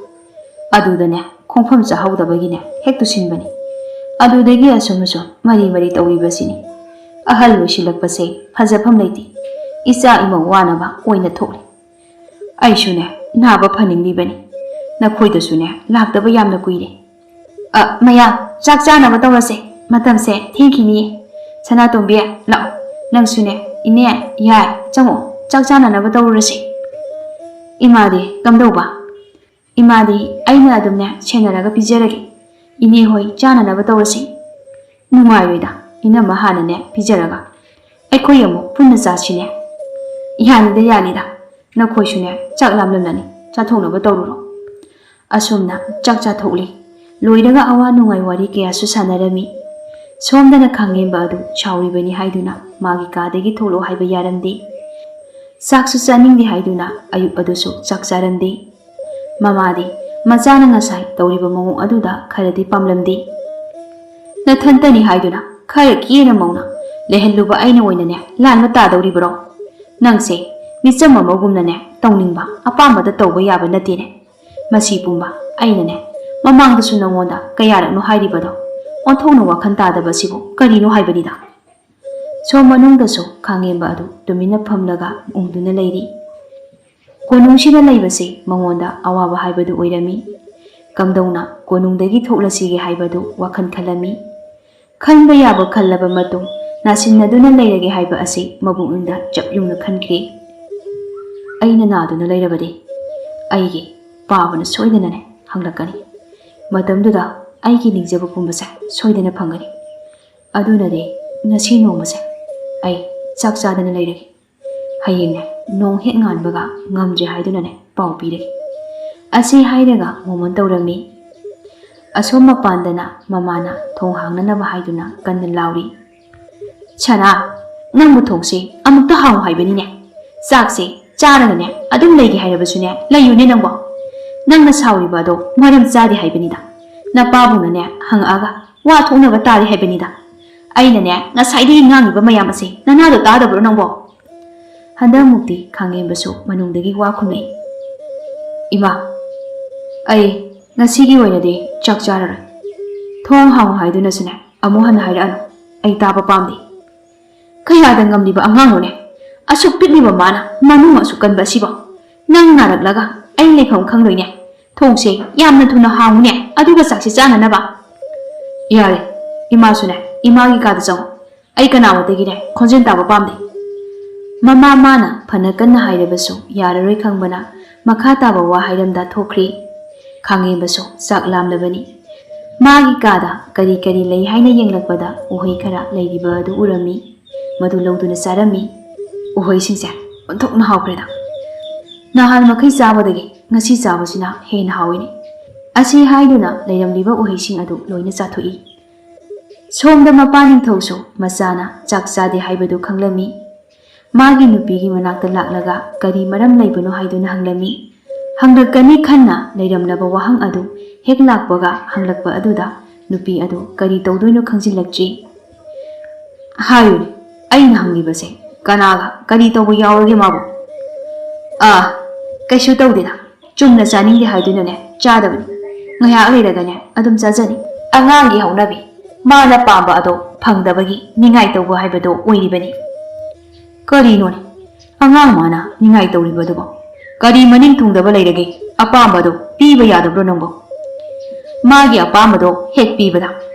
ꯑꯗꯨꯗꯅꯦ ꯈꯣꯡꯐꯝ ꯆꯥꯍꯧꯗꯕꯒꯤꯅꯦ ꯍꯦꯛ ꯇꯨꯁꯤꯟꯕꯅꯤ꯫ ꯑꯗꯨꯗꯒꯤ ꯑꯁꯨꯝ ꯃꯔꯤ ꯇꯧꯔꯤꯕꯁꯤꯅꯤ꯫ ꯑꯍꯜ ꯑꯣꯏꯁꯤꯜꯂꯛꯄꯁꯦ ꯐꯖꯐꯝ ꯂꯩꯇꯦ꯫ ꯏꯆꯥ ꯏꯃꯧ ꯋꯥꯅꯕ ꯑꯣꯏꯅ ꯊꯣꯛꯂꯤ꯫ ꯑꯩꯁꯨꯅꯦ ꯅꯥꯕ ꯐꯅꯤꯡꯂꯤꯕꯅꯤ꯫ ꯅꯈꯣꯏꯗꯁꯨꯅꯦ ꯂꯥꯛꯇꯕ ꯌꯥꯝꯅ ꯀꯨꯏꯔꯦ꯫ ꯃꯌꯥ, ꯆꯥꯛ ꯆꯥꯅꯕ ꯇꯧꯔꯁꯦ, ꯃꯇꯝꯁꯦ ꯊꯦꯡꯈꯤꯅꯤꯌꯦ꯫ ꯁꯅꯥꯇꯣꯝꯕꯤ, ꯂꯥꯛꯑꯣ ꯅꯪꯁꯨꯅꯦ, ꯏꯅꯦ, ꯌꯥꯏ, ꯆꯪꯉꯛꯑꯣ, ꯆꯥꯛ ꯆꯥꯅꯅꯕ ꯇꯧꯔꯨꯔꯁꯤ꯫ ꯏꯃꯥꯗꯤ ꯀꯝꯗꯧꯕ? ꯏꯃꯥꯗꯤ ꯑꯩꯅ ꯑꯗꯨꯝꯅꯦ ꯁꯦꯟꯅꯔꯒ ꯄꯤꯖꯔꯒꯦ꯫ ꯏꯅꯦ ꯍꯣꯏ ꯆꯥꯅꯅꯕ ꯇꯧꯔꯁꯤ꯫ ꯅꯨꯡꯉꯥꯏꯔꯣꯏꯗ ꯏꯅꯝꯃ ꯍꯥꯟꯅꯅꯦ ꯄꯤꯖꯔꯒ ꯑꯩꯈꯣꯏ ꯑꯃꯨꯛ ꯄꯨꯟꯅ ꯆꯥꯁꯤꯅꯦ꯫ ꯌꯥꯅꯤꯗ, ꯅꯈꯣꯏꯁꯨꯅꯦ ꯆꯥꯛ ꯂꯥꯝꯂꯝꯂꯅꯤ, ꯆꯥꯊꯣꯛꯅꯕ ꯇꯧꯔꯨꯔꯣ꯫ ꯑꯁꯨꯝꯅ ꯆꯥꯛ ꯆꯥꯊꯣꯛꯂꯤ꯫ ꯂꯣꯏꯔꯒ ꯑꯋꯥ ꯅꯨꯡꯉꯥꯏ ꯋꯥꯔꯤ ꯀꯌꯥꯁꯨ ꯁꯥꯟꯅꯔꯝꯃꯤ꯫ ꯁꯣꯝꯗꯅ ꯈꯥꯡꯉꯦꯝꯕ ꯑꯗꯨ ꯁꯥꯎꯔꯤꯕꯅꯤ ꯍꯥꯏꯗꯨꯅ ꯃꯥꯒꯤ ꯀꯥꯗꯒꯤ ꯊꯣꯛꯂꯛꯑꯣ ꯍꯥꯏꯕ ꯌꯥꯔꯝꯗꯦ꯫ ꯆꯥꯛꯁꯨ ꯆꯥꯅꯤꯡꯗꯦ ꯍꯥꯏꯗꯨꯅ ꯑꯌꯨꯛ ꯑꯗꯨꯁꯨ ꯆꯥꯛ ꯆꯥꯔꯝꯗꯦ꯫ ꯃꯃꯥꯗꯤ ꯃꯆꯥꯅ ꯉꯁꯥꯏ ꯇꯧꯔꯤꯕ ꯃꯑꯣꯡ ꯑꯗꯨꯗ ꯈꯔꯗꯤ ꯄꯥꯝꯂꯝꯗꯦ꯫ ꯅꯊꯟꯇꯅꯤ ꯍꯥꯏꯗꯨꯅ ꯈꯔ ꯀꯦꯅ ꯃꯧꯅ ꯂꯩꯍꯜꯂꯨꯕ ꯑꯩꯅ ꯑꯣꯏꯅꯅꯦ ꯂꯥꯟꯕ ꯇꯥꯗꯧꯔꯤꯕꯔꯣ? ꯅꯪꯁꯦ ꯃꯤꯆꯝ ꯑꯃꯒꯨꯝꯅꯅꯦ ꯇꯧꯅꯤꯡꯕ ꯑꯄꯥꯝꯕꯗ ꯇꯧꯕ ꯌꯥꯕ ꯅꯠꯇꯦꯅꯦ꯫ ꯃꯁꯤ ꯄꯨꯝꯕ ꯑꯩꯅꯅꯦ ꯃꯃꯥꯡꯗꯁꯨ ꯅꯉꯣꯟꯗ ꯀꯌꯥꯔꯛꯅꯣ ꯍꯥꯏꯔꯤꯕꯗꯣ꯫ ꯑꯣꯟꯊꯣꯛꯅ ꯋꯥꯈꯜ ꯇꯥꯗꯕꯁꯤꯕꯨ ꯀꯔꯤꯅꯣ ꯍꯥꯏꯕꯅꯤꯗ꯫ ꯁꯣꯝ ꯃꯅꯨꯡꯗꯁꯨ ꯈꯥꯡꯉꯦꯝꯕ ꯑꯗꯨ ꯇꯨꯃꯤꯟꯅ ꯐꯝꯂꯒ ꯎꯡꯗꯨꯅ ꯂꯩꯔꯤ꯫ ꯀꯣꯅꯨꯡꯁꯤꯗ ꯂꯩꯕꯁꯤ ꯃꯉꯣꯟꯗ ꯑꯋꯥꯕ ꯍꯥꯏꯕꯗꯨ ꯑꯣꯏꯔꯝꯃꯤ꯫ ꯀꯝꯗꯧꯅ ꯀꯣꯅꯨꯡꯗꯒꯤ ꯊꯣꯛꯂꯁꯤꯒꯦ ꯍꯥꯏꯕꯗꯨ ꯋꯥꯈꯜ ꯈꯜꯂꯝꯃꯤ꯫ ꯈꯟꯕ ꯌꯥꯕ ꯈꯜꯂꯕ ꯃꯇꯨꯡ ꯅꯥꯁꯤꯟꯅꯗꯨꯅ ꯂꯩꯔꯒꯦ ꯍꯥꯏꯕ ꯑꯁꯤ ꯃꯕꯨꯛꯅꯤꯡꯗ ꯆꯞ ꯌꯨꯡꯅ ꯈꯟꯈ꯭ꯔꯦ꯫ ꯑꯩꯅ ꯅꯥꯗꯨꯅ ꯂꯩꯔꯕꯗꯤ ꯑꯩꯒꯤ ꯄꯥꯕꯅ ꯁꯣꯏꯗꯅꯅꯦ ꯍꯪꯂꯛꯀꯅꯤ꯫ ꯃꯇꯝꯗꯨꯗ ꯑꯩꯒꯤ ꯅꯤꯡꯖꯕ ꯄꯨꯝꯕꯁꯦ ꯁꯣꯏꯗꯅ ꯐꯪꯒꯅꯤ꯫ ꯑꯗꯨꯅꯗꯤ ꯉꯁꯤ ꯅꯣꯡꯃꯁꯦ ꯑꯩ ꯆꯥꯛ ꯆꯥꯗꯅ ꯂꯩꯔꯒꯦ꯫ ꯍꯌꯦꯡꯅꯦ ꯅꯣꯡ ꯍꯦꯛ ꯉꯥꯟꯕꯒ ꯉꯝꯗ꯭ꯔꯦ ꯍꯥꯏꯗꯨꯅꯅꯦ ꯄꯥꯎ ꯄꯤꯔꯒꯦ꯫ ꯑꯁꯤ ꯍꯥꯏꯔꯒ ꯃꯣꯃꯣꯟ ꯇꯧꯔꯝꯃꯤ꯫ ꯑꯁꯣꯝ ꯃꯄꯥꯟꯗꯅ ꯃꯃꯥꯅ ꯊꯣꯡ ꯍꯥꯡꯅꯅꯕ ꯍꯥꯏꯗꯨꯅ ꯀꯟꯅ ꯂꯥꯎꯔꯤ꯫ ꯁꯅꯥ, ꯅꯪꯕꯨ ꯊꯣꯡꯁꯦ ꯑꯃꯨꯛꯇ ꯍꯥꯡꯉꯨ ꯍꯥꯏꯕꯅꯤꯅꯦ꯫ ꯆꯥꯛꯁꯦ ꯆꯥꯔꯒꯅꯦ ꯑꯗꯨꯝ ꯂꯩꯒꯦ ꯍꯥꯏꯔꯕꯁꯨꯅꯦ ꯂꯩꯌꯨꯅꯦ ꯅꯪꯕꯣ꯫ ꯅꯪꯅ ꯁꯥꯎꯔꯤꯕ ꯑꯗꯣ ꯃꯔꯝ ꯆꯥꯗꯦ ꯍꯥꯏꯕꯅꯤꯗ꯫ ꯅꯄꯥꯕꯨꯅꯅꯦ ꯍꯪꯉꯛꯑꯒ ꯋꯥ ꯊꯣꯛꯅꯕ ꯇꯥꯔꯤ ꯍꯥꯏꯕꯅꯤꯗ꯫ ꯑꯩꯅꯅꯦ ꯉꯁꯥꯏꯗꯒꯤ ꯉꯥꯡꯉꯤꯕ ꯃꯌꯥꯝ ꯑꯁꯤ ꯅꯅꯥꯗꯣ ꯇꯥꯗꯕ꯭ꯔꯣ ꯅꯪꯕꯣ? ꯍꯟꯗꯛꯃꯨꯛꯇꯤ ꯈꯥꯡꯉꯦꯝꯕꯁꯨ ꯃꯅꯨꯡꯗꯒꯤ ꯋꯥ ꯈꯨꯝꯂꯛꯏ꯫ ꯏꯃꯥ, ꯑꯩ ꯉꯁꯤꯒꯤ ꯑꯣꯏꯅꯗꯤ ꯆꯥꯛ ꯆꯥꯔꯔꯣꯏ꯫ ꯊꯣꯡ ꯍꯥꯡꯉꯨ ꯍꯥꯏꯗꯨꯅꯁꯨꯅꯦ ꯑꯃꯨꯛ ꯍꯟꯅ ꯍꯥꯏꯔꯛꯑꯅꯨ꯫ ꯑꯩ ꯇꯥꯕ ꯄꯥꯝꯗꯦ꯫ ꯀꯌꯥꯗ ꯉꯝꯂꯤꯕ ꯑꯉꯥꯡꯅꯣꯅꯦ? ꯑꯁꯨꯛ ꯄꯤꯛꯂꯤꯕ ꯃꯥꯅ ꯃꯅꯨꯡ ꯑꯁꯨꯛ ꯀꯟꯕ ꯑꯁꯤꯕꯣ? ꯅꯪ ꯅꯥꯔꯛꯂꯒ ꯑꯩ ꯂꯩꯐꯝ ꯈꯪꯂꯣꯏꯅꯦ꯫ ꯊꯣꯡꯁꯦ ꯌꯥꯝꯅ ꯊꯨꯅ ꯍꯥꯡꯉꯨꯅꯦ, ꯑꯗꯨꯒ ꯆꯥꯛꯁꯦ ꯆꯥꯅꯅꯕ꯫ ꯌꯥꯔꯦ, ꯏꯃꯥꯁꯨꯅꯦ ꯏꯃꯥꯒꯤ ꯀꯥꯗ ꯆꯪꯉꯨ꯫ ꯑꯩ ꯀꯅꯥꯃꯠꯇꯒꯤꯅꯦ ꯈꯣꯟꯖꯦꯜ ꯇꯥꯕ ꯄꯥꯝꯗꯦ꯫ ꯃꯥꯅ ꯐꯅ ꯀꯟꯅ ꯍꯥꯏꯔꯕꯁꯨ ꯌꯥꯔꯔꯣꯏ ꯈꯪꯕꯅ ꯃꯈꯥ ꯇꯥꯕ ꯋꯥ ꯍꯥꯏꯔꯝꯗ ꯊꯣꯛꯈ꯭ꯔꯤ꯫ ꯈꯥꯡꯉꯦꯝꯕꯁꯨ ꯆꯥꯛ ꯂꯥꯝꯂꯕꯅꯤ꯫ ꯃꯥꯒꯤ ꯀꯥꯗ ꯀꯔꯤ ꯀꯔꯤ ꯂꯩ ꯍꯥꯏꯅ ꯌꯦꯡꯂꯛꯄꯗ ꯎꯍꯩ ꯈꯔ ꯂꯩꯔꯤꯕ ꯑꯗꯨ ꯎꯔꯝꯃꯤ꯫ ꯃꯗꯨ ꯂꯧꯗꯨꯅ ꯆꯥꯔꯝꯃꯤ꯫ ꯎꯍꯩꯁꯤꯡꯁꯦ ꯑꯣꯟꯊꯣꯛꯅ ꯍꯥꯎꯈ꯭ꯔꯦꯗ꯫ ꯅꯍꯥꯟ ꯃꯈꯩ ꯆꯥꯕꯗꯒꯤ ꯉꯁꯤ ꯆꯥꯕꯁꯤꯅ ꯍꯦꯟꯅ ꯍꯥꯎꯏꯅꯤ꯫ ꯑꯁꯤ ꯍꯥꯏꯗꯨꯅ ꯂꯩꯔꯝꯂꯤꯕ ꯎꯍꯩꯁꯤꯡ ꯑꯗꯨ ꯂꯣꯏꯅ ꯆꯥꯊꯣꯛꯏ꯫ ꯁꯣꯝꯗ ꯃꯄꯥꯅꯤꯡꯊꯧꯁꯨ ꯃꯆꯥꯅ ꯆꯥꯛ ꯆꯥꯗꯦ ꯍꯥꯏꯕꯗꯨ ꯈꯪꯂꯝꯃꯤ꯫ ꯃꯥꯒꯤ ꯅꯨꯄꯤꯒꯤ ꯃꯅꯥꯛꯇ ꯂꯥꯛꯂꯒ ꯀꯔꯤ ꯃꯔꯝ ꯂꯩꯕꯅꯣ ꯍꯥꯏꯗꯨꯅ ꯍꯪꯂꯝꯃꯤ꯫ ꯍꯪꯂꯛꯀꯅꯤ ꯈꯟꯅ ꯂꯩꯔꯝꯂꯕ ꯋꯥꯍꯪ ꯑꯗꯨ ꯍꯦꯛ ꯂꯥꯛꯄꯒ ꯍꯪꯂꯛꯄ ꯑꯗꯨꯗ ꯅꯨꯄꯤ ꯑꯗꯨ ꯀꯔꯤ ꯇꯧꯗꯣꯏꯅꯣ ꯈꯪꯖꯤꯜꯂꯛꯇ꯭ꯔꯤ꯫ ꯍꯥꯏꯌꯨꯅꯦ, ꯑꯩꯅ ꯍꯪꯂꯤꯕꯁꯦ ꯀꯅꯥꯒ ꯀꯔꯤ ꯇꯧꯕ ꯌꯥꯎꯔꯒꯦ ꯃꯥꯕꯨ? ꯀꯩꯁꯨ ꯇꯧꯗꯦꯗ, ꯆꯨꯝꯅ ꯆꯥꯅꯤꯡꯗꯦ ꯍꯥꯏꯗꯨꯅꯅꯦ ꯆꯥꯗꯕꯅꯤ, ꯉꯥꯏꯍꯥꯛ ꯂꯩꯔꯒꯅꯦ ꯑꯗꯨꯝ ꯆꯥꯖꯅꯤ꯫ ꯑꯉꯥꯡꯒꯤ ꯍꯧꯅꯕꯤ, ꯃꯥꯅ ꯄꯥꯝꯕ ꯑꯗꯣ ꯐꯪꯗꯕꯒꯤ ꯅꯤꯡꯉꯥꯏ ꯇꯧꯕ ꯍꯥꯏꯕꯗꯣ ꯑꯣꯏꯔꯤꯕꯅꯤ꯫ ꯀꯔꯤꯅꯣꯅꯦ ꯑꯉꯥꯡ ꯃꯥꯅ ꯅꯤꯡꯉꯥꯏ ꯇꯧꯔꯤꯕꯗꯨꯕꯣ? ꯀꯔꯤ ꯃꯅꯤꯡ ꯊꯨꯡꯗꯕ ꯂꯩꯔꯒꯦ? ꯑꯄꯥꯝꯕꯗꯣ ꯄꯤꯕ ꯌꯥꯗꯕ꯭ꯔꯣ ꯅꯪꯕꯣ? ꯃꯥꯒꯤ ꯑꯄꯥꯝꯕꯗꯣ ꯍꯦꯛ ꯄꯤꯕꯗ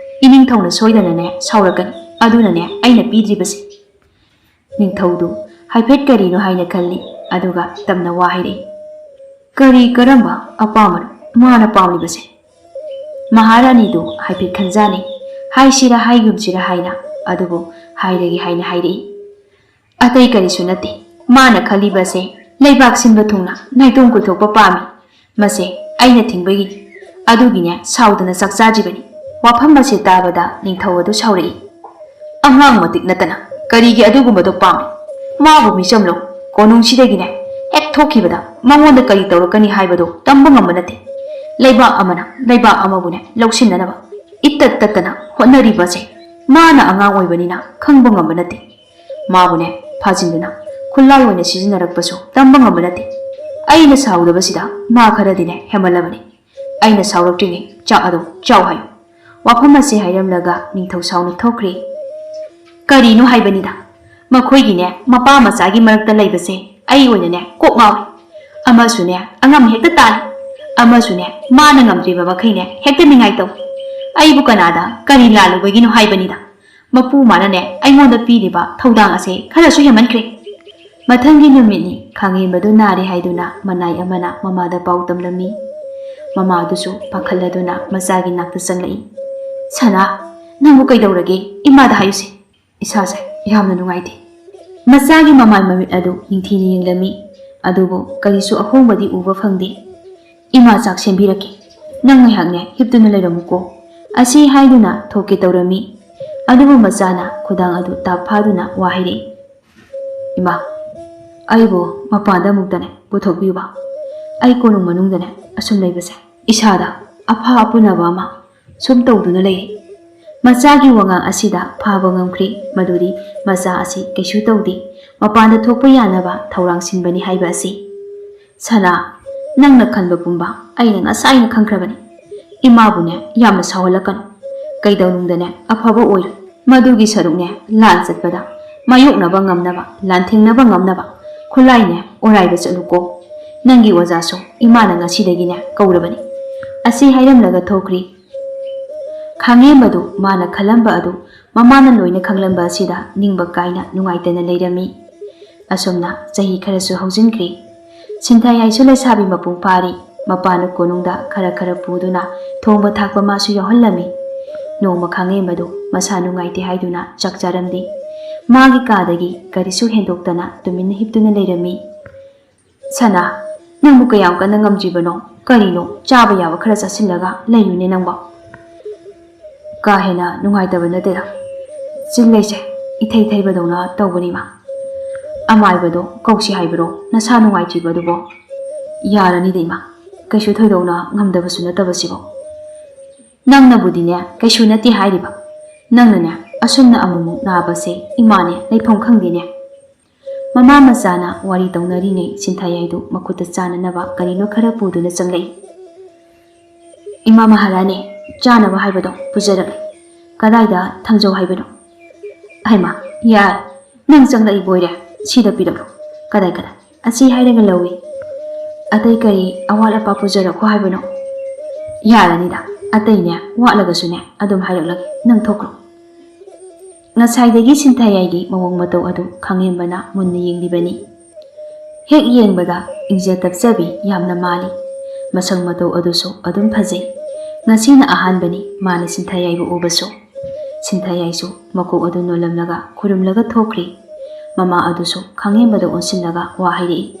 ꯏꯅꯤꯡꯊꯧꯅ ꯁꯣꯏꯗꯅꯅꯦ ꯁꯥꯎꯔꯛꯀꯅꯤ, ꯑꯗꯨꯅꯅꯦ ꯑꯩꯅ ꯄꯤꯗ꯭ꯔꯤꯕꯁꯦ꯫ ꯅꯤꯡꯊꯧꯗꯨ ꯍꯥꯏꯐꯦꯠ ꯀꯔꯤꯅꯣ ꯍꯥꯏꯅ ꯈꯜꯂꯤ, ꯑꯗꯨꯒ ꯇꯞꯅ ꯋꯥ ꯍꯥꯏꯔꯛꯏ꯫ ꯀꯔꯝꯕ ꯑꯄꯥꯝꯕꯅꯣ ꯃꯥꯅ ꯄꯥꯝꯂꯤꯕꯁꯦ? ꯃꯍꯥꯔꯥꯅꯤꯗꯨ ꯍꯥꯏꯐꯦꯠ ꯈꯟꯖꯥꯟꯅꯩ, ꯍꯥꯏꯁꯤꯔꯥ ꯍꯥꯏꯒꯨꯝꯁꯤꯔꯥ ꯍꯥꯏꯅ, ꯑꯗꯨꯕꯨ ꯍꯥꯏꯔꯒꯦ ꯍꯥꯏꯅ ꯍꯥꯏꯔꯛꯏ꯫ ꯑꯇꯩ ꯀꯔꯤꯁꯨ ꯅꯠꯇꯦ, ꯃꯥꯅ ꯈꯜꯂꯤꯕꯁꯦ ꯂꯩꯕꯥꯛ ꯁꯤꯟꯕ ꯊꯨꯡꯅ ꯅꯥꯏꯇꯣꯝ ꯀꯣꯏꯊꯣꯛꯄ ꯄꯥꯝꯃꯤ, ꯃꯁꯦ ꯑꯩꯅ ꯊꯤꯡꯕꯒꯤꯅꯤ, ꯑꯗꯨꯒꯤꯅꯦ ꯁꯥꯎꯗꯅ ꯆꯥꯛ ꯆꯥꯗ꯭ꯔꯤꯕꯅꯤ꯫ ꯋꯥꯐꯝ ꯑꯁꯤ ꯇꯥꯕꯗ ꯅꯤꯡꯊꯧ ꯑꯗꯨ ꯁꯥꯎꯔꯛꯏ꯫ ꯑꯉꯥꯡ ꯃꯇꯤꯛ ꯅꯠꯇꯅ ꯀꯔꯤꯒꯤ ꯑꯗꯨꯒꯨꯝꯕꯗꯣ ꯄꯥꯝꯃꯤ? ꯃꯥꯕꯨ ꯃꯤꯆꯝꯂꯣ, ꯀꯣꯅꯨꯡꯁꯤꯗꯒꯤꯅꯦ ꯍꯦꯛ ꯊꯣꯛꯈꯤꯕꯗ ꯃꯉꯣꯟꯗ ꯀꯔꯤ ꯇꯧꯔꯛꯀꯅꯤ ꯍꯥꯏꯕꯗꯣ ꯇꯝꯕ ꯉꯝꯕ ꯅꯠꯇꯦ꯫ ꯂꯩꯕꯥꯛ ꯑꯃꯅ ꯂꯩꯕꯥꯛ ꯑꯃꯕꯨꯅꯦ ꯂꯧꯁꯤꯟꯅꯅꯕ ꯏꯇꯠ ꯇꯠꯇꯅ ꯍꯣꯠꯅꯔꯤꯕꯁꯦ ꯃꯥꯅ ꯑꯉꯥꯡ ꯑꯣꯏꯕꯅꯤꯅ ꯈꯪꯕ ꯉꯝꯕ ꯅꯠꯇꯦ꯫ ꯃꯥꯕꯨꯅꯦ ꯐꯥꯖꯤꯟꯗꯨꯅ ꯈꯨꯠꯂꯥꯏ ꯑꯣꯏꯅ ꯁꯤꯖꯤꯟꯅꯔꯛꯄꯁꯨ ꯇꯝꯕ ꯉꯝꯕ ꯅꯠꯇꯦ꯫ ꯑꯩꯅ ꯁꯥꯎꯗꯕꯁꯤꯗ ꯃꯥ ꯈꯔꯗꯤꯅꯦ ꯍꯦꯃꯜꯂꯕꯅꯤ꯫ ꯑꯩꯅ ꯁꯥꯎꯔꯛꯇ꯭ꯔꯤꯉꯩ ꯆꯥꯛ ꯑꯗꯨ ꯆꯥꯎ ꯍꯥꯏꯌꯨ꯫ ꯋꯥꯐꯝ ꯑꯁꯤ ꯍꯥꯏꯔꯝꯂꯒ ꯅꯤꯡꯊꯧ ꯁꯥꯎꯅ ꯊꯣꯛꯈ꯭ꯔꯦ꯫ ꯀꯔꯤꯅꯣ ꯍꯥꯏꯕꯅꯤꯗ, ꯃꯈꯣꯏꯒꯤꯅꯦ ꯃꯄꯥ ꯃꯆꯥꯒꯤ ꯃꯔꯛꯇ ꯂꯩꯕꯁꯦ ꯑꯩ ꯑꯣꯏꯅꯅꯦ ꯀꯣꯛ ꯉꯥꯎꯏ꯫ ꯑꯃꯁꯨꯅꯦ ꯑꯉꯝ ꯍꯦꯛꯇ ꯇꯥꯜꯂꯤ, ꯑꯃꯁꯨꯅꯦ ꯃꯥꯅ ꯉꯝꯗ꯭ꯔꯤꯕ ꯃꯈꯩꯅꯦ ꯍꯦꯛꯇ ꯅꯤꯡꯉꯥꯏ ꯇꯧꯏ꯫ ꯑꯩꯕꯨ ꯀꯅꯥꯗ ꯀꯔꯤ ꯂꯥꯜꯂꯨꯕꯒꯤꯅꯣ ꯍꯥꯏꯕꯅꯤꯗ꯫ ꯃꯄꯨ ꯃꯥꯅꯅꯦ ꯑꯩꯉꯣꯟꯗ ꯄꯤꯔꯤꯕ ꯊꯧꯗꯥꯡ ꯑꯁꯦ ꯈꯔꯁꯨ ꯍꯦꯟꯃꯟꯈ꯭ꯔꯦ꯫ ꯃꯊꯪꯒꯤ ꯅꯨꯃꯤꯠꯅꯤ ꯈꯥꯡꯉꯦꯟꯕꯗꯨ ꯅꯥꯔꯦ ꯍꯥꯏꯗꯨꯅ ꯃꯅꯥꯏ ꯑꯃꯅ ꯃꯃꯥꯗ ꯄꯥꯎ ꯇꯝꯂꯝꯃꯤ꯫ ꯃꯃꯥꯗꯨꯁꯨ ꯄꯥꯈꯠꯂꯗꯨꯅ ꯃꯆꯥꯒꯤ ꯅꯥꯛꯇ ꯆꯪꯂꯛꯏ꯫ ꯁꯅꯥ, ꯅꯪꯕꯨ ꯀꯩꯗꯧꯔꯒꯦ? ꯏꯃꯥꯗ ꯍꯥꯏꯌꯨꯁꯦ, ꯏꯁꯥꯁꯦ ꯌꯥꯝꯅ ꯅꯨꯡꯉꯥꯏꯇꯦ꯫ ꯃꯆꯥꯒꯤ ꯃꯃꯥꯏ ꯃꯃꯤꯠ ꯑꯗꯨ ꯅꯤꯡꯊꯤꯅ ꯌꯦꯡꯂꯝꯃꯤ, ꯑꯗꯨꯕꯨ ꯀꯔꯤꯁꯨ ꯑꯍꯣꯡꯕꯗꯤ ꯎꯕ ꯐꯪꯗꯦ꯫ ꯏꯃꯥ ꯆꯥꯛ ꯁꯦꯝꯕꯤꯔꯛꯀꯦ, ꯅꯪ ꯉꯥꯏꯍꯥꯛꯅꯦ ꯍꯤꯞꯇꯨꯅ ꯂꯩꯔꯝꯃꯨꯀꯣ, ꯑꯁꯤ ꯍꯥꯏꯗꯨꯅ ꯊꯣꯛꯀꯦ ꯇꯧꯔꯝꯃꯤ꯫ ꯑꯗꯨꯕꯨ ꯃꯆꯥꯅ ꯈꯨꯗꯥꯡ ꯑꯗꯨ ꯇꯥꯞ ꯐꯥꯗꯨꯅ ꯋꯥ ꯍꯥꯏꯔꯛꯏ꯫ ꯏꯃꯥ, ꯑꯩꯕꯨ ꯃꯄꯥꯟꯗ ꯑꯃꯨꯛꯇꯅꯦ ꯄꯨꯊꯣꯛꯄꯤꯌꯨꯕ꯫ ꯑꯩ ꯀꯣꯅꯨꯡ ꯃꯅꯨꯡꯗꯅꯦ ꯑꯁꯨꯝ ꯂꯩꯕꯁꯦ ꯏꯁꯥꯗ ꯑꯐ ꯑꯄꯨꯅꯕ ꯑꯃ ꯁꯨꯝ ꯇꯧꯗꯨꯅ ꯂꯩꯔꯤ꯫ ꯃꯆꯥꯒꯤ ꯋꯥꯉꯥꯡ ꯑꯁꯤꯗ ꯐꯥꯕ ꯉꯝꯈ꯭ꯔꯦ ꯃꯗꯨꯗꯤ ꯃꯆꯥ ꯑꯁꯤ ꯀꯩꯁꯨ ꯇꯧꯗꯦ, ꯃꯄꯥꯟꯗ ꯊꯣꯛꯄ ꯌꯥꯅꯕ ꯊꯧꯔꯥꯡ ꯁꯤꯟꯕꯅꯤ ꯍꯥꯏꯕ ꯑꯁꯤ꯫ ꯁꯅꯥ, ꯅꯪꯅ ꯈꯟꯕ ꯄꯨꯝꯕ ꯑꯩꯅ ꯉꯁꯥꯏꯅ ꯈꯪꯈ꯭ꯔꯕꯅꯤ꯫ ꯏꯃꯥꯕꯨꯅꯦ ꯌꯥꯝꯅ ꯁꯥꯎꯍꯜꯂꯛꯀꯅꯨ, ꯀꯩꯗꯧꯅꯨꯡꯗꯅꯦ ꯑꯐꯕ ꯑꯣꯏꯔꯣ꯫ ꯃꯗꯨꯒꯤ ꯁꯔꯨꯛꯅꯦ ꯂꯥꯟ ꯆꯠꯄꯗ ꯃꯥꯌꯣꯛꯅꯕ ꯉꯝꯅꯕ, ꯂꯥꯟꯊꯦꯡꯅꯕ ꯉꯝꯅꯕ ꯈꯨꯠꯂꯥꯏꯅꯦ ꯑꯣꯔꯥꯏꯕ ꯆꯠꯂꯨꯀꯣ꯫ ꯅꯪꯒꯤ ꯑꯣꯖꯥꯁꯨ ꯏꯃꯥꯅ ꯉꯁꯤꯗꯒꯤꯅꯦ ꯀꯧꯔꯕꯅꯤ꯫ ꯑꯁꯤ ꯍꯥꯏꯔꯝꯂꯒ ꯊꯣꯛꯈ꯭ꯔꯤ꯫ ꯈꯥꯡꯉꯦꯟꯕꯗꯨ ꯃꯥꯅ ꯈꯜꯂꯝꯕ ꯑꯗꯨ ꯃꯃꯥꯅ ꯂꯣꯏꯅ ꯈꯪꯂꯝꯕ ꯑꯁꯤꯗ ꯅꯤꯡꯕ ꯀꯥꯏꯅ ꯅꯨꯡꯉꯥꯏꯇꯅ ꯂꯩꯔꯝꯃꯤ꯫ ꯑꯁꯨꯝꯅ ꯆꯍꯤ ꯈꯔꯁꯨ ꯍꯧꯖꯤꯟꯈ꯭ꯔꯦ꯫ ꯁꯤꯟꯊꯌꯥꯏꯁꯨ ꯂꯩꯁꯥꯕꯤ ꯃꯄꯨꯡ ꯐꯥꯔꯤ꯫ ꯃꯄꯥꯅ ꯀꯣꯅꯨꯡꯗ ꯈꯔ ꯄꯨꯗꯨꯅ ꯊꯣꯡꯕ ꯊꯥꯛꯄ ꯃꯥꯁꯨ ꯌꯥꯎꯍꯜꯂꯝꯃꯤ꯫ ꯅꯣꯡꯃ ꯈꯥꯡꯉꯦꯟꯕꯗꯨ ꯃꯁꯥ ꯅꯨꯡꯉꯥꯏꯇꯦ ꯍꯥꯏꯗꯨꯅ ꯆꯥꯛ ꯆꯥꯔꯝꯗꯦ꯫ ꯃꯥꯒꯤ ꯀꯥꯗꯒꯤ ꯀꯔꯤꯁꯨ ꯍꯦꯟꯗꯣꯛꯇꯅ ꯇꯨꯃꯤꯟꯅ ꯍꯤꯞꯇꯨꯅ ꯂꯩꯔꯝꯃꯤ꯫ ꯁꯅꯥ, ꯅꯪꯕꯨ ꯀꯌꯥꯝ ꯀꯟꯅ ꯉꯝꯗ꯭ꯔꯤꯕꯅꯣ? ꯀꯔꯤꯅꯣ ꯆꯥꯕ ꯌꯥꯕ ꯈꯔ ꯆꯥꯁꯤꯜꯂꯒ ꯂꯩꯌꯨꯅꯦ ꯅꯪꯕꯣ꯫ ꯀꯥ ꯍꯦꯟꯅ ꯅꯨꯡꯉꯥꯏꯇꯕ ꯅꯠꯇꯦꯗ, ꯆꯤꯟꯂꯩꯁꯦ ꯏꯊꯩ ꯊꯩꯕꯗꯧꯅ ꯇꯧꯕꯅꯤ ꯃꯥ꯫ ꯑꯃꯥꯏꯕꯗꯣ ꯀꯧꯁꯤ ꯍꯥꯏꯕ꯭ꯔꯣ ꯅꯁꯥ ꯅꯨꯡꯉꯥꯏꯇ꯭ꯔꯤꯕꯗꯨꯕꯣ? ꯌꯥꯔꯅꯤꯗ ꯏꯃꯥ, ꯀꯩꯁꯨ ꯊꯣꯏꯗꯣꯛꯅ ꯉꯝꯗꯕꯁꯨ ꯅꯠꯇꯕꯁꯤꯕꯣ꯫ ꯅꯪꯅꯕꯨꯗꯤꯅꯦ ꯀꯩꯁꯨ ꯅꯠꯇꯦ ꯍꯥꯏꯔꯤꯕ, ꯅꯪꯅꯅꯦ ꯑꯁꯨꯝꯅ ꯑꯃꯨꯛ ꯅꯥꯕꯁꯦ ꯏꯃꯥꯅꯦ ꯂꯩꯐꯝ ꯈꯪꯗꯦꯅꯦ꯫ ꯃꯃꯥ ꯃꯆꯥꯅ ꯋꯥꯔꯤ ꯇꯧꯅꯔꯤꯉꯩ ꯁꯤꯟꯊꯌꯥꯏꯗꯨ ꯃꯈꯨꯠꯇ ꯆꯥꯅꯅꯕ ꯀꯔꯤꯅꯣ ꯈꯔ ꯄꯨꯗꯨꯅ ꯆꯪꯂꯛꯏ꯫ ꯏꯃꯥ ꯃꯍꯥꯔꯥꯅꯤ, ꯆꯥꯅꯕ ꯍꯥꯏꯕꯗꯣ ꯄꯨꯖꯔꯛꯂꯦ, ꯀꯗꯥꯏꯗ ꯊꯝꯖꯧ ꯍꯥꯏꯕꯅꯣ? ꯍꯩꯃꯥ, ꯌꯥꯔꯦ, ꯅꯪ ꯆꯪꯂꯛꯏꯕ ꯑꯣꯏꯔꯦ, ꯁꯤꯗ ꯄꯤꯔꯛꯂꯣ꯫ ꯀꯗꯥꯏ ꯑꯁꯤ ꯍꯥꯏꯔꯒ ꯂꯧꯏ꯫ ꯑꯇꯩ ꯀꯔꯤ ꯑꯋꯥꯠ ꯑꯄꯥ ꯄꯨꯖꯔꯛꯈꯣ ꯍꯥꯏꯕꯅꯣ? ꯌꯥꯔꯅꯤꯗ, ꯑꯇꯩꯅꯦ ꯋꯥꯠꯂꯒꯁꯨꯅꯦ ꯑꯗꯨꯝ ꯍꯥꯏꯔꯛꯂꯒꯦ, ꯅꯪ ꯊꯣꯛꯈ꯭ꯔꯣ꯫ ꯉꯁꯥꯏꯗꯒꯤ ꯁꯤꯟꯊꯌꯥꯏꯒꯤ ꯃꯑꯣꯡ ꯃꯇꯧ ꯑꯗꯨ ꯈꯥꯡꯉꯦꯟꯕꯅ ꯃꯨꯟꯅ ꯌꯦꯡꯂꯤꯕꯅꯤ꯫ ꯍꯦꯛ ꯌꯦꯡꯕꯗ ꯏꯪꯖ ꯇꯞꯆꯕꯤ ꯌꯥꯝꯅ ꯃꯥꯜꯂꯤ꯫ ꯃꯁꯛ ꯃꯇꯧ ꯑꯗꯨꯁꯨ ꯑꯗꯨꯝ ꯐꯖꯩ꯫ ꯉꯁꯤꯅ ꯑꯍꯥꯟꯕꯅꯤ ꯃꯥꯅ ꯁꯤꯟꯊꯌꯥꯏꯕꯨ ꯎꯕꯁꯨ꯫ ꯁꯤꯟꯊꯌꯥꯏꯁꯨ ꯃꯀꯣꯛ ꯑꯗꯨ ꯅꯣꯜꯂꯝꯂꯒ ꯈꯨꯔꯨꯝꯂꯒ ꯊꯣꯛꯈ꯭ꯔꯤ꯫ ꯃꯃꯥ ꯑꯗꯨꯁꯨ ꯈꯥꯡꯉꯦꯟꯕꯗ ꯑꯣꯟꯁꯤꯜꯂꯒ ꯋꯥ ꯍꯥꯏꯔꯛꯏ꯫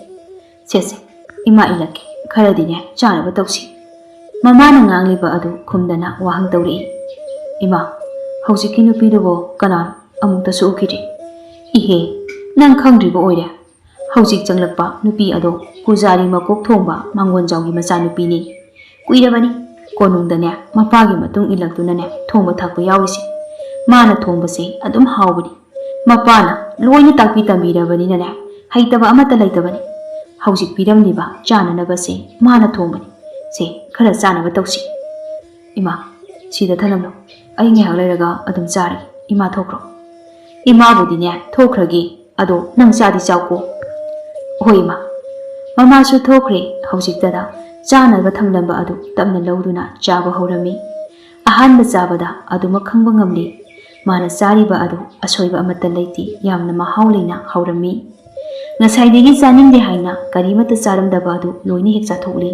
ꯁꯦ, ꯏꯃꯥ ꯏꯜꯂꯛꯀꯦ, ꯈꯔꯗꯤꯅꯦ ꯆꯥꯅꯕ ꯇꯧꯁꯤ꯫ ꯃꯃꯥꯅ ꯉꯥꯡꯂꯤꯕ ꯑꯗꯨ ꯈꯨꯝꯗꯅ ꯋꯥꯍꯪ ꯇꯧꯔꯛꯏ꯫ ꯏꯃꯥ, ꯍꯧꯖꯤꯛꯀꯤ ꯅꯨꯄꯤꯗꯨꯕꯨ ꯀꯅꯥꯅꯣ? ꯑꯃꯨꯛꯇꯁꯨ ꯎꯈꯤꯗ꯭ꯔꯤ꯫ ꯏꯍꯦ, ꯅꯪ ꯈꯪꯗ꯭ꯔꯤꯕ ꯑꯣꯏꯔꯦ꯫ Hꯧjik changlakpa nupi ado pujari makok thongba mangonjawgi machanupini. Kuirabani konungdane mapagi matung ilaktunane thongba thakpa yawisi. Mana thongbase adum hawbani. Mapana loina takpi tambirabanina ne haitaba amata laitabani. Hꯧjik piramliba chananabase mana thongbani. Se khara chanaba tawsi. Ima sida thalamlo ai ngihak lairaga adum chari ima thokro. Ima budine thokragi ado nang chadi chawko. Hoi ma mama su thokre hojik tada chanaba thamlamba adu tamna lawduna chaba horami. Ahanba chabada aduma khangba ngamli. Mana chariba adu asoiba amata leiti yamna mahau leina haurami. Ngasaidagi chaningde haina karimata charamdaba adu loini hek chathokli.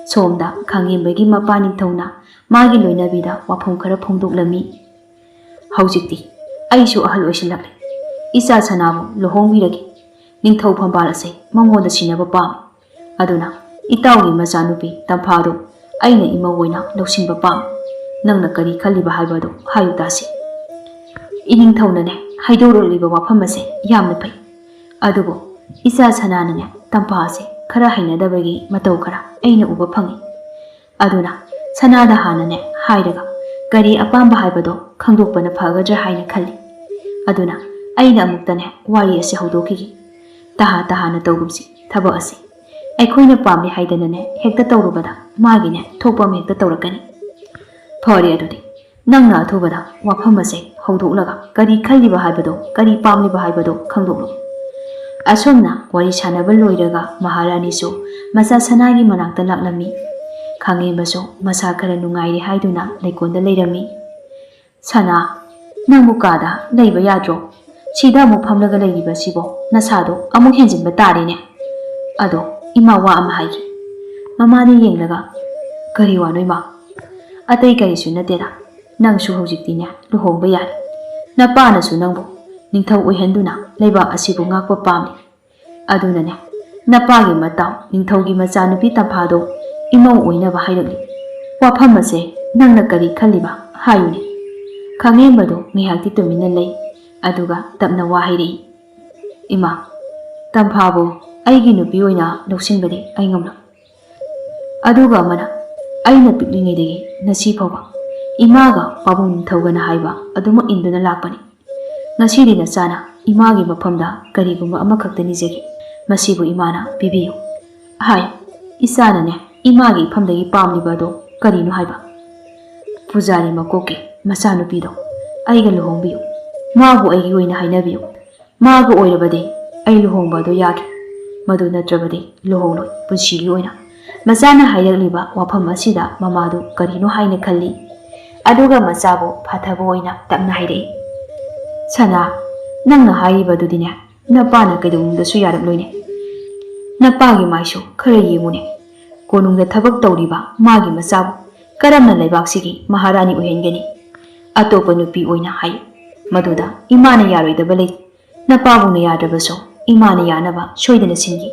Somda khangembagi mapani thona magi loinabida wafam khara phongdoklami. Hojikti aisu ahal oisilakle. Isa sanabu lohongbiragi. Ningthau phambal ase mangonda sinaba pam. Aduna itawgi machanupi tamphadu aina ima woina lawsingba pam. Nangna kari khaliba haibadu hayu tasi. Iningthaunane haidoroliba wafam ase yamna phai. Adubo isa sananane tampha ase khara hainadabagi matau khara aina uba phangi. Aduna sanada hanane hairaga kari apamba haibado khangdokpana phagadra haina khali. Aduna aina amuktane wari ase hawdokigi. Taha na tawgumsi thaba ase aikhoina pamli haidanane hekta tawrubada magine thokpam hekta tawrakani. Phari adudi nangna athubada wafam ase hawdoklaga kari khalliba haibado kari pamliba haibado khangdoklo. Asomna wari sanaba loiraga maharani su masa sanagi manakta laklami. Khangembaso masa khara nungairi haiduna leikonda leirami. Sana nangbu kada leiba yadro. Sida mu phamlaga leiriba sibo nasado amuk henjinba tarene. Ado ima wa ama haigi. Mamani yenglaga kari wanoi ma. Atai karisu natera. Nangsu hojiktinya luhongba yari. Napana su nangbu ningthau oihenduna leiba asibu ngakpa pamli. Adunane napagi matau ningthaugi machanupi tamphado imau oinaba hairagli. Wafam ase nangna kari khaliba hayune. Khangembado ngihakti tumina lei. Aduga tapna wahiri. Ima tamphabo aigi nupi oina lawsingbadi ai ngamla. Aduga amana aina piklingaidagi nasi phawa imaga pabung ningthaugana haiba aduma induna lakpani. Ngasidi na chana imagi mafamda karigumba amakhakta nijagi. Masibu imana pibiyo. Hai isana ne imagi famdagi pamliba do karino haiba. Pujari makoki machanupido aiga luhongbiyo. Magu aigi oina hainabiyo. Magu oirabadi ai luhongbado yagi. Madu natrabadi luhongloi punshigi oina. Machana hairaliba wafam asida mamadu karino haina khalli. Aduga machabu phathaba oina tapna hairei. Sana nangna hairibadudine napana kaidungdasu yarabloine. Napagi maisu khara yemune. Konungda thabak tawriba magi machabu karamna laibaksigi maharani ohengani. Atopa nupi oina hai. Maduda imana yaroidaba lei. Napabuna yadrabaso imana yanaba soidana singi.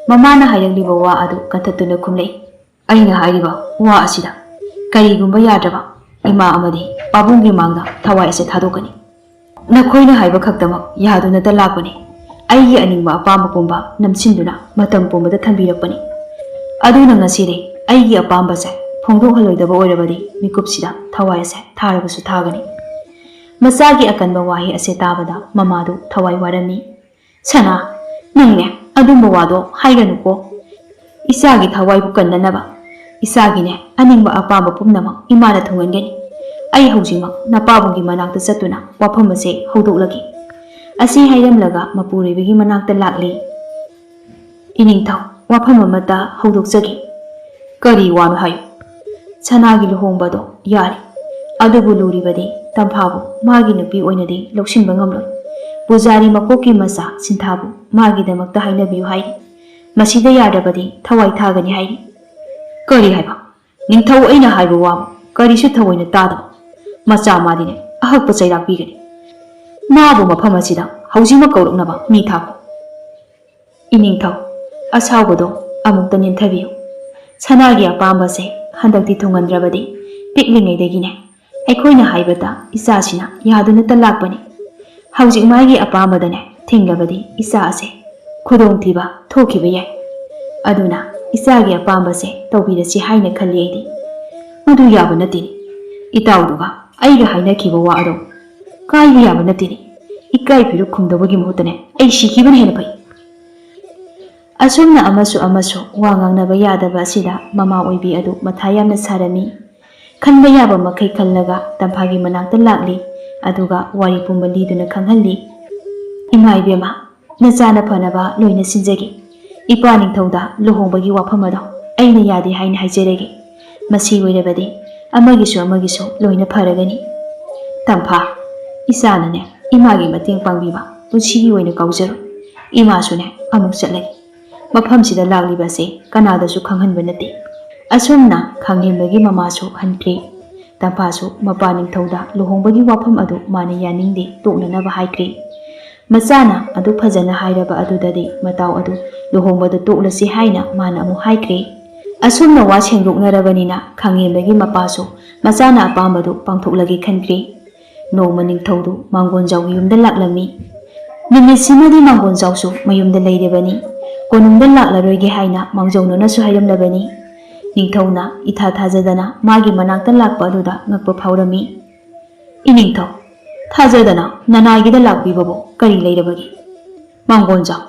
Mamana hairagliba wa adu kantatuna kumlei. Aina hairiba wa asida karigumba yadraba ima amadi pabungi mangda thawai ase thadokani. Nakhoina haiba khaktamak yaduna ta lakpani. Aigi aningba apamba pumba namsinduna matam pumbada thambirakpani. Aduna ngasire aigi apamba se phongdokhaloidaba oirabadi mikupsida thawai ase tharabasu thagani. Masagi akanba wahi ase tabada mamadu thawai warami. Sana nangne adumba wado haiganuko. Isagi thawai bu kannanaba. Isagine aningba apamba pumnamak imana thungangani. Ai haujimak napabungi manakta chatuna wafam ase hawdoklagi. Asi hairamlaga mapuribigi manakta lakli. Iningthau wafam amata hawdokjagi. Kari wanu hayu. Sanagi luhongbado yari. Adubu luribadi tamphabu magi nupi oinadi lawsinba ngamloi. Pujari makoki masa sinthabu magi damakta hainabiyu hairi. Masida yadabadi thawai thagani hairi. Kari haiba ningthau aina haiba wabu karisu thawoina tadaba. Macha madine ahakpa chairak pigani. Nabu mafam asida haujima kauruknaba mi thako. Iningthau asawbado amukta ninthabiyu. Sanagi apamba se handakti thungandrabadi piklingaidagine aikhoina haibata isasina yaduna ta lakpani. Haujik magi apambadane thinglabadi isa ase ꯈꯨꯗꯣꯡꯊꯤꯕ ꯊꯣꯛꯈꯤꯕ ꯌꯥꯏ꯫ ꯑꯗꯨꯅ ꯏꯆꯥꯒꯤ ꯑꯄꯥꯝꯕꯁꯦ ꯇꯧꯕꯤꯔꯁꯤ ꯍꯥꯏꯅ ꯈꯜꯂꯤ ꯑꯩꯗꯤ꯫ ꯃꯗꯨ ꯌꯥꯕ ꯅꯠꯇꯦꯅꯦ꯫ ꯏꯇꯥꯎꯗꯨꯒ ꯑꯩꯒ ꯍꯥꯏꯅꯈꯤꯕ ꯋꯥ ꯑꯗꯣ ꯀꯥꯏꯕ ꯌꯥꯕ ꯅꯠꯇꯦꯅꯦ꯫ ꯏꯀꯥꯏ ꯐꯤꯔꯨꯛ ꯈꯨꯝꯗꯕꯒꯤ ꯃꯍꯨꯠꯇꯅꯦ ꯑꯩ ꯁꯤꯈꯤꯕꯅ ꯍꯦꯟꯅ ꯐꯩ꯫ ꯑꯁꯨꯝꯅ ꯑꯃꯁꯨ ꯋꯥ ꯉꯥꯡꯅꯕ ꯌꯥꯗꯕ ꯑꯁꯤꯗ ꯃꯃꯥ ꯑꯣꯏꯕꯤ ꯑꯗꯨ ꯃꯊꯥ ꯌꯥꯝꯅ ꯁꯥꯔꯝꯃꯤ꯫ ꯈꯟꯕ ꯌꯥꯕ ꯃꯈꯩ ꯈꯜꯂꯒ ꯇꯝꯐꯥꯒꯤ ꯃꯅꯥꯛꯇ ꯂꯥꯛꯂꯤ꯫ ꯑꯗꯨꯒ ꯋꯥꯔꯤ ꯄꯨꯝꯕ ꯂꯤꯗꯨꯅ ꯈꯪꯍꯜꯂꯤ꯫ ꯏꯃꯥ ꯏꯕꯦꯝꯃ, ꯅꯆꯥꯅ ꯐꯅꯕ ꯂꯣꯏꯅ ꯁꯤꯟꯖꯒꯦ꯫ ꯏꯄꯥ ꯅꯤꯡꯊꯧꯗ ꯂꯨꯍꯣꯡꯕꯒꯤ ꯋꯥꯐꯝ ꯑꯗꯣ ꯑꯩꯅ ꯌꯥꯗꯦ ꯍꯥꯏꯅ ꯍꯥꯏꯖꯔꯒꯦ꯫ ꯃꯁꯤ ꯑꯣꯏꯔꯕꯗꯤ ꯑꯃꯒꯤꯁꯨ ꯂꯣꯏꯅ ꯐꯔꯒꯅꯤ꯫ ꯇꯝꯐꯥ, ꯏꯆꯥꯅꯅꯦ ꯏꯃꯥꯒꯤ ꯃꯇꯦꯡ ꯄꯥꯡꯕꯤꯕ ꯄꯨꯟꯁꯤꯒꯤ ꯑꯣꯏꯅ ꯀꯥꯎꯖꯔꯣꯏ꯫ ꯏꯃꯥꯁꯨꯅꯦ ꯑꯃꯨꯛ ꯆꯠꯂꯒꯦ꯫ ꯃꯐꯝꯁꯤꯗ ꯂꯥꯛꯂꯤꯕꯁꯦ ꯀꯅꯥꯗꯁꯨ ꯈꯪꯍꯟꯕ ꯅꯠꯇꯦ꯫ ꯑꯁꯨꯝꯅ ꯈꯥꯡꯂꯦꯝꯕꯒꯤ ꯃꯃꯥꯁꯨ ꯍꯟꯈ꯭ꯔꯦ꯫ ꯇꯝꯐꯥꯁꯨ ꯃꯄꯥ ꯅꯤꯡꯊꯧꯗ ꯂꯨꯍꯣꯡꯕꯒꯤ ꯋꯥꯐꯝ ꯑꯗꯨ ꯃꯥꯅ ꯌꯥꯅꯤꯡꯗꯦ ꯇꯣꯛꯅꯅꯕ ꯍꯥꯏꯈ꯭ꯔꯦ꯫ ꯃꯆꯥꯅ ꯑꯗꯨ ꯐꯖꯅ ꯍꯥꯏꯔꯕ ꯑꯗꯨꯗꯗꯤ ꯃꯇꯥꯎ ꯑꯗꯨ ꯂꯨꯍꯣꯡꯕꯗ ꯇꯣꯛꯂꯁꯤ ꯍꯥꯏꯅ ꯃꯥꯅ ꯑꯃꯨꯛ ꯍꯥꯏꯈ꯭ꯔꯦ꯫ ꯑꯁꯨꯝꯅ ꯋꯥ ꯁꯦꯡꯗꯣꯛꯅꯔꯕꯅꯤꯅ ꯈꯥꯡꯂꯦꯝꯕꯒꯤ ꯃꯄꯥꯁꯨ ꯃꯆꯥꯅ ꯑꯄꯥꯝꯕꯗꯨ ꯄꯥꯡꯊꯣꯛꯂꯒꯦ ꯈꯟꯈ꯭ꯔꯦ꯫ ꯅꯣꯡꯃ ꯅꯤꯡꯊꯧꯗꯨ ꯃꯥꯡꯒꯣꯟꯖꯥꯎꯒꯤ ꯌꯨꯝꯗ ꯂꯥꯛꯂꯝꯃꯤ꯫ ꯅꯨꯃꯤꯠꯁꯤꯃꯗꯤ ꯃꯥꯡꯒꯣꯟꯖꯥꯎꯁꯨ ꯃꯌꯨꯝꯗ ꯂꯩꯔꯤꯕꯅꯤ꯫ ꯀꯣꯅꯨꯡꯗ ꯂꯥꯛꯂꯔꯣꯏꯒꯦ ꯍꯥꯏꯅ ꯃꯥꯡꯖꯧꯅꯅꯁꯨ ꯍꯥꯏꯔꯝꯂꯕꯅꯤ꯫ ꯅꯤꯡꯊꯧꯅ ꯏꯊꯥ ꯊꯥꯖꯗꯅ ꯃꯥꯒꯤ ꯃꯅꯥꯛꯇ ꯂꯥꯛꯄ ꯑꯗꯨꯗ ꯉꯛꯄ ꯐꯥꯎꯔꯝꯃꯤ꯫ ꯏꯅꯤꯡꯊꯧ, ꯊꯥꯖꯗꯅ ꯅꯅꯥꯏꯒꯤꯗ ꯂꯥꯛꯄꯤꯕꯕꯨ ꯀꯔꯤ ꯂꯩꯔꯕꯒꯦ? ꯃꯥꯡꯒꯣꯟꯖꯥꯎ,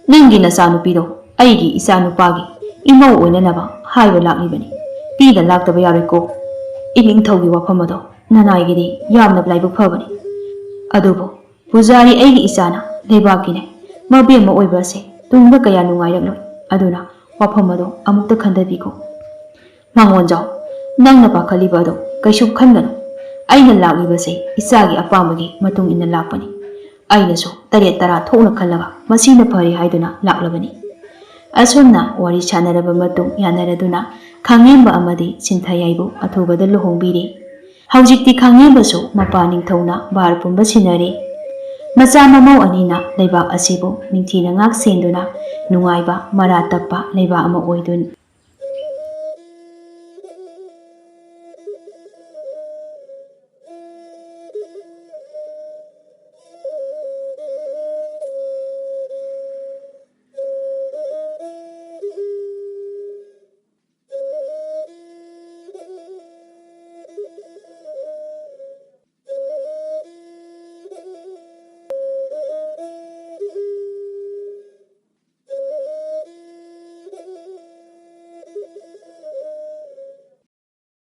ꯅꯪꯒꯤ ꯅꯆꯥꯅꯨꯄꯤꯗꯣ ꯑꯩꯒꯤ ꯏꯆꯥꯅꯨꯄꯥꯒꯤ ꯏꯃꯧ ꯑꯣꯏꯅꯅꯕ ꯍꯥꯏꯕ ꯂꯥꯛꯂꯤꯕꯅꯤ꯫ ꯄꯤꯗ ꯂꯥꯛꯇꯕ ꯌꯥꯔꯣꯏꯀꯣ꯫ ꯏꯅꯤꯡꯊꯧꯒꯤ ꯋꯥꯐꯝ ꯑꯗꯣ ꯅꯅꯥꯏꯒꯤꯗꯤ ꯌꯥꯝꯅ ꯂꯥꯏꯕꯛ ꯐꯕꯅꯤ꯫ ꯑꯗꯨꯕꯨ ꯄꯨꯖꯥꯔꯤ ꯑꯩꯒꯤ ꯏꯆꯥꯅ ꯂꯩꯕꯥꯛꯀꯤꯅꯦ ꯃꯕꯦꯝꯃ ꯑꯣꯏꯕ ꯑꯁꯦ ꯇꯨꯡꯗ ꯀꯌꯥ ꯅꯨꯡꯉꯥꯏꯔꯛꯂꯣꯏ꯫ ꯑꯗꯨꯅ ꯋꯥꯐꯝ ꯑꯗꯣ ꯑꯃꯨꯛꯇ ꯈꯟꯊꯕꯤꯈꯣ꯫ ꯃꯥꯡꯒꯣꯟꯖꯥꯎ, ꯅꯪꯅ ꯄꯥꯈꯠꯂꯤꯕ ꯑꯗꯣ ꯀꯩꯁꯨ ꯈꯟꯒꯅꯨ꯫ ꯑꯩꯅ ꯂꯥꯛꯂꯤꯕꯁꯦ ꯏꯆꯥꯒꯤ ꯑꯄꯥꯝꯕꯒꯤ ꯃꯇꯨꯡ ꯏꯟꯅ ꯂꯥꯛꯄꯅꯤ꯫ ꯑꯩꯅꯁꯨ ꯇꯔꯦꯠ ꯇꯔꯥ ꯊꯣꯛꯅ ꯈꯜꯂꯒ ꯃꯁꯤꯅ ꯐꯔꯦ ꯍꯥꯏꯗꯨꯅ ꯂꯥꯛꯂꯕꯅꯤ꯫ ꯑꯁꯨꯝꯅ ꯋꯥꯔꯤ ꯁꯥꯟꯅꯔꯕ ꯃꯇꯨꯡ ꯌꯥꯅꯔꯗꯨꯅ ꯈꯥꯡꯂꯦꯝꯕ ꯑꯃꯗꯤ ꯁꯤꯟꯊꯌꯥꯏꯕꯨ ꯑꯊꯨꯕꯗ ꯂꯨꯍꯣꯡꯕꯤꯔꯦ꯫ ꯍꯧꯖꯤꯛꯇꯤ ꯈꯥꯡꯂꯦꯝꯕꯁꯨ ꯃꯄꯥ ꯅꯤꯡꯊꯧꯅ ꯚꯥꯔ ꯄꯨꯝꯕ ꯁꯤꯟꯅꯔꯦ꯫ ꯃꯆꯥ ꯃꯃꯧ ꯑꯅꯤꯅ ꯂꯩꯕꯥꯛ ꯑꯁꯤꯕꯨ ꯅꯤꯡꯊꯤꯅ ꯉꯥꯛ ꯁꯦꯟꯗꯨꯅ ꯅꯨꯡꯉꯥꯏꯕ ꯃꯔꯥ ꯇꯞꯄ ꯂꯩꯕꯥꯛ ꯑꯃ ꯑꯣꯏꯗꯨꯅ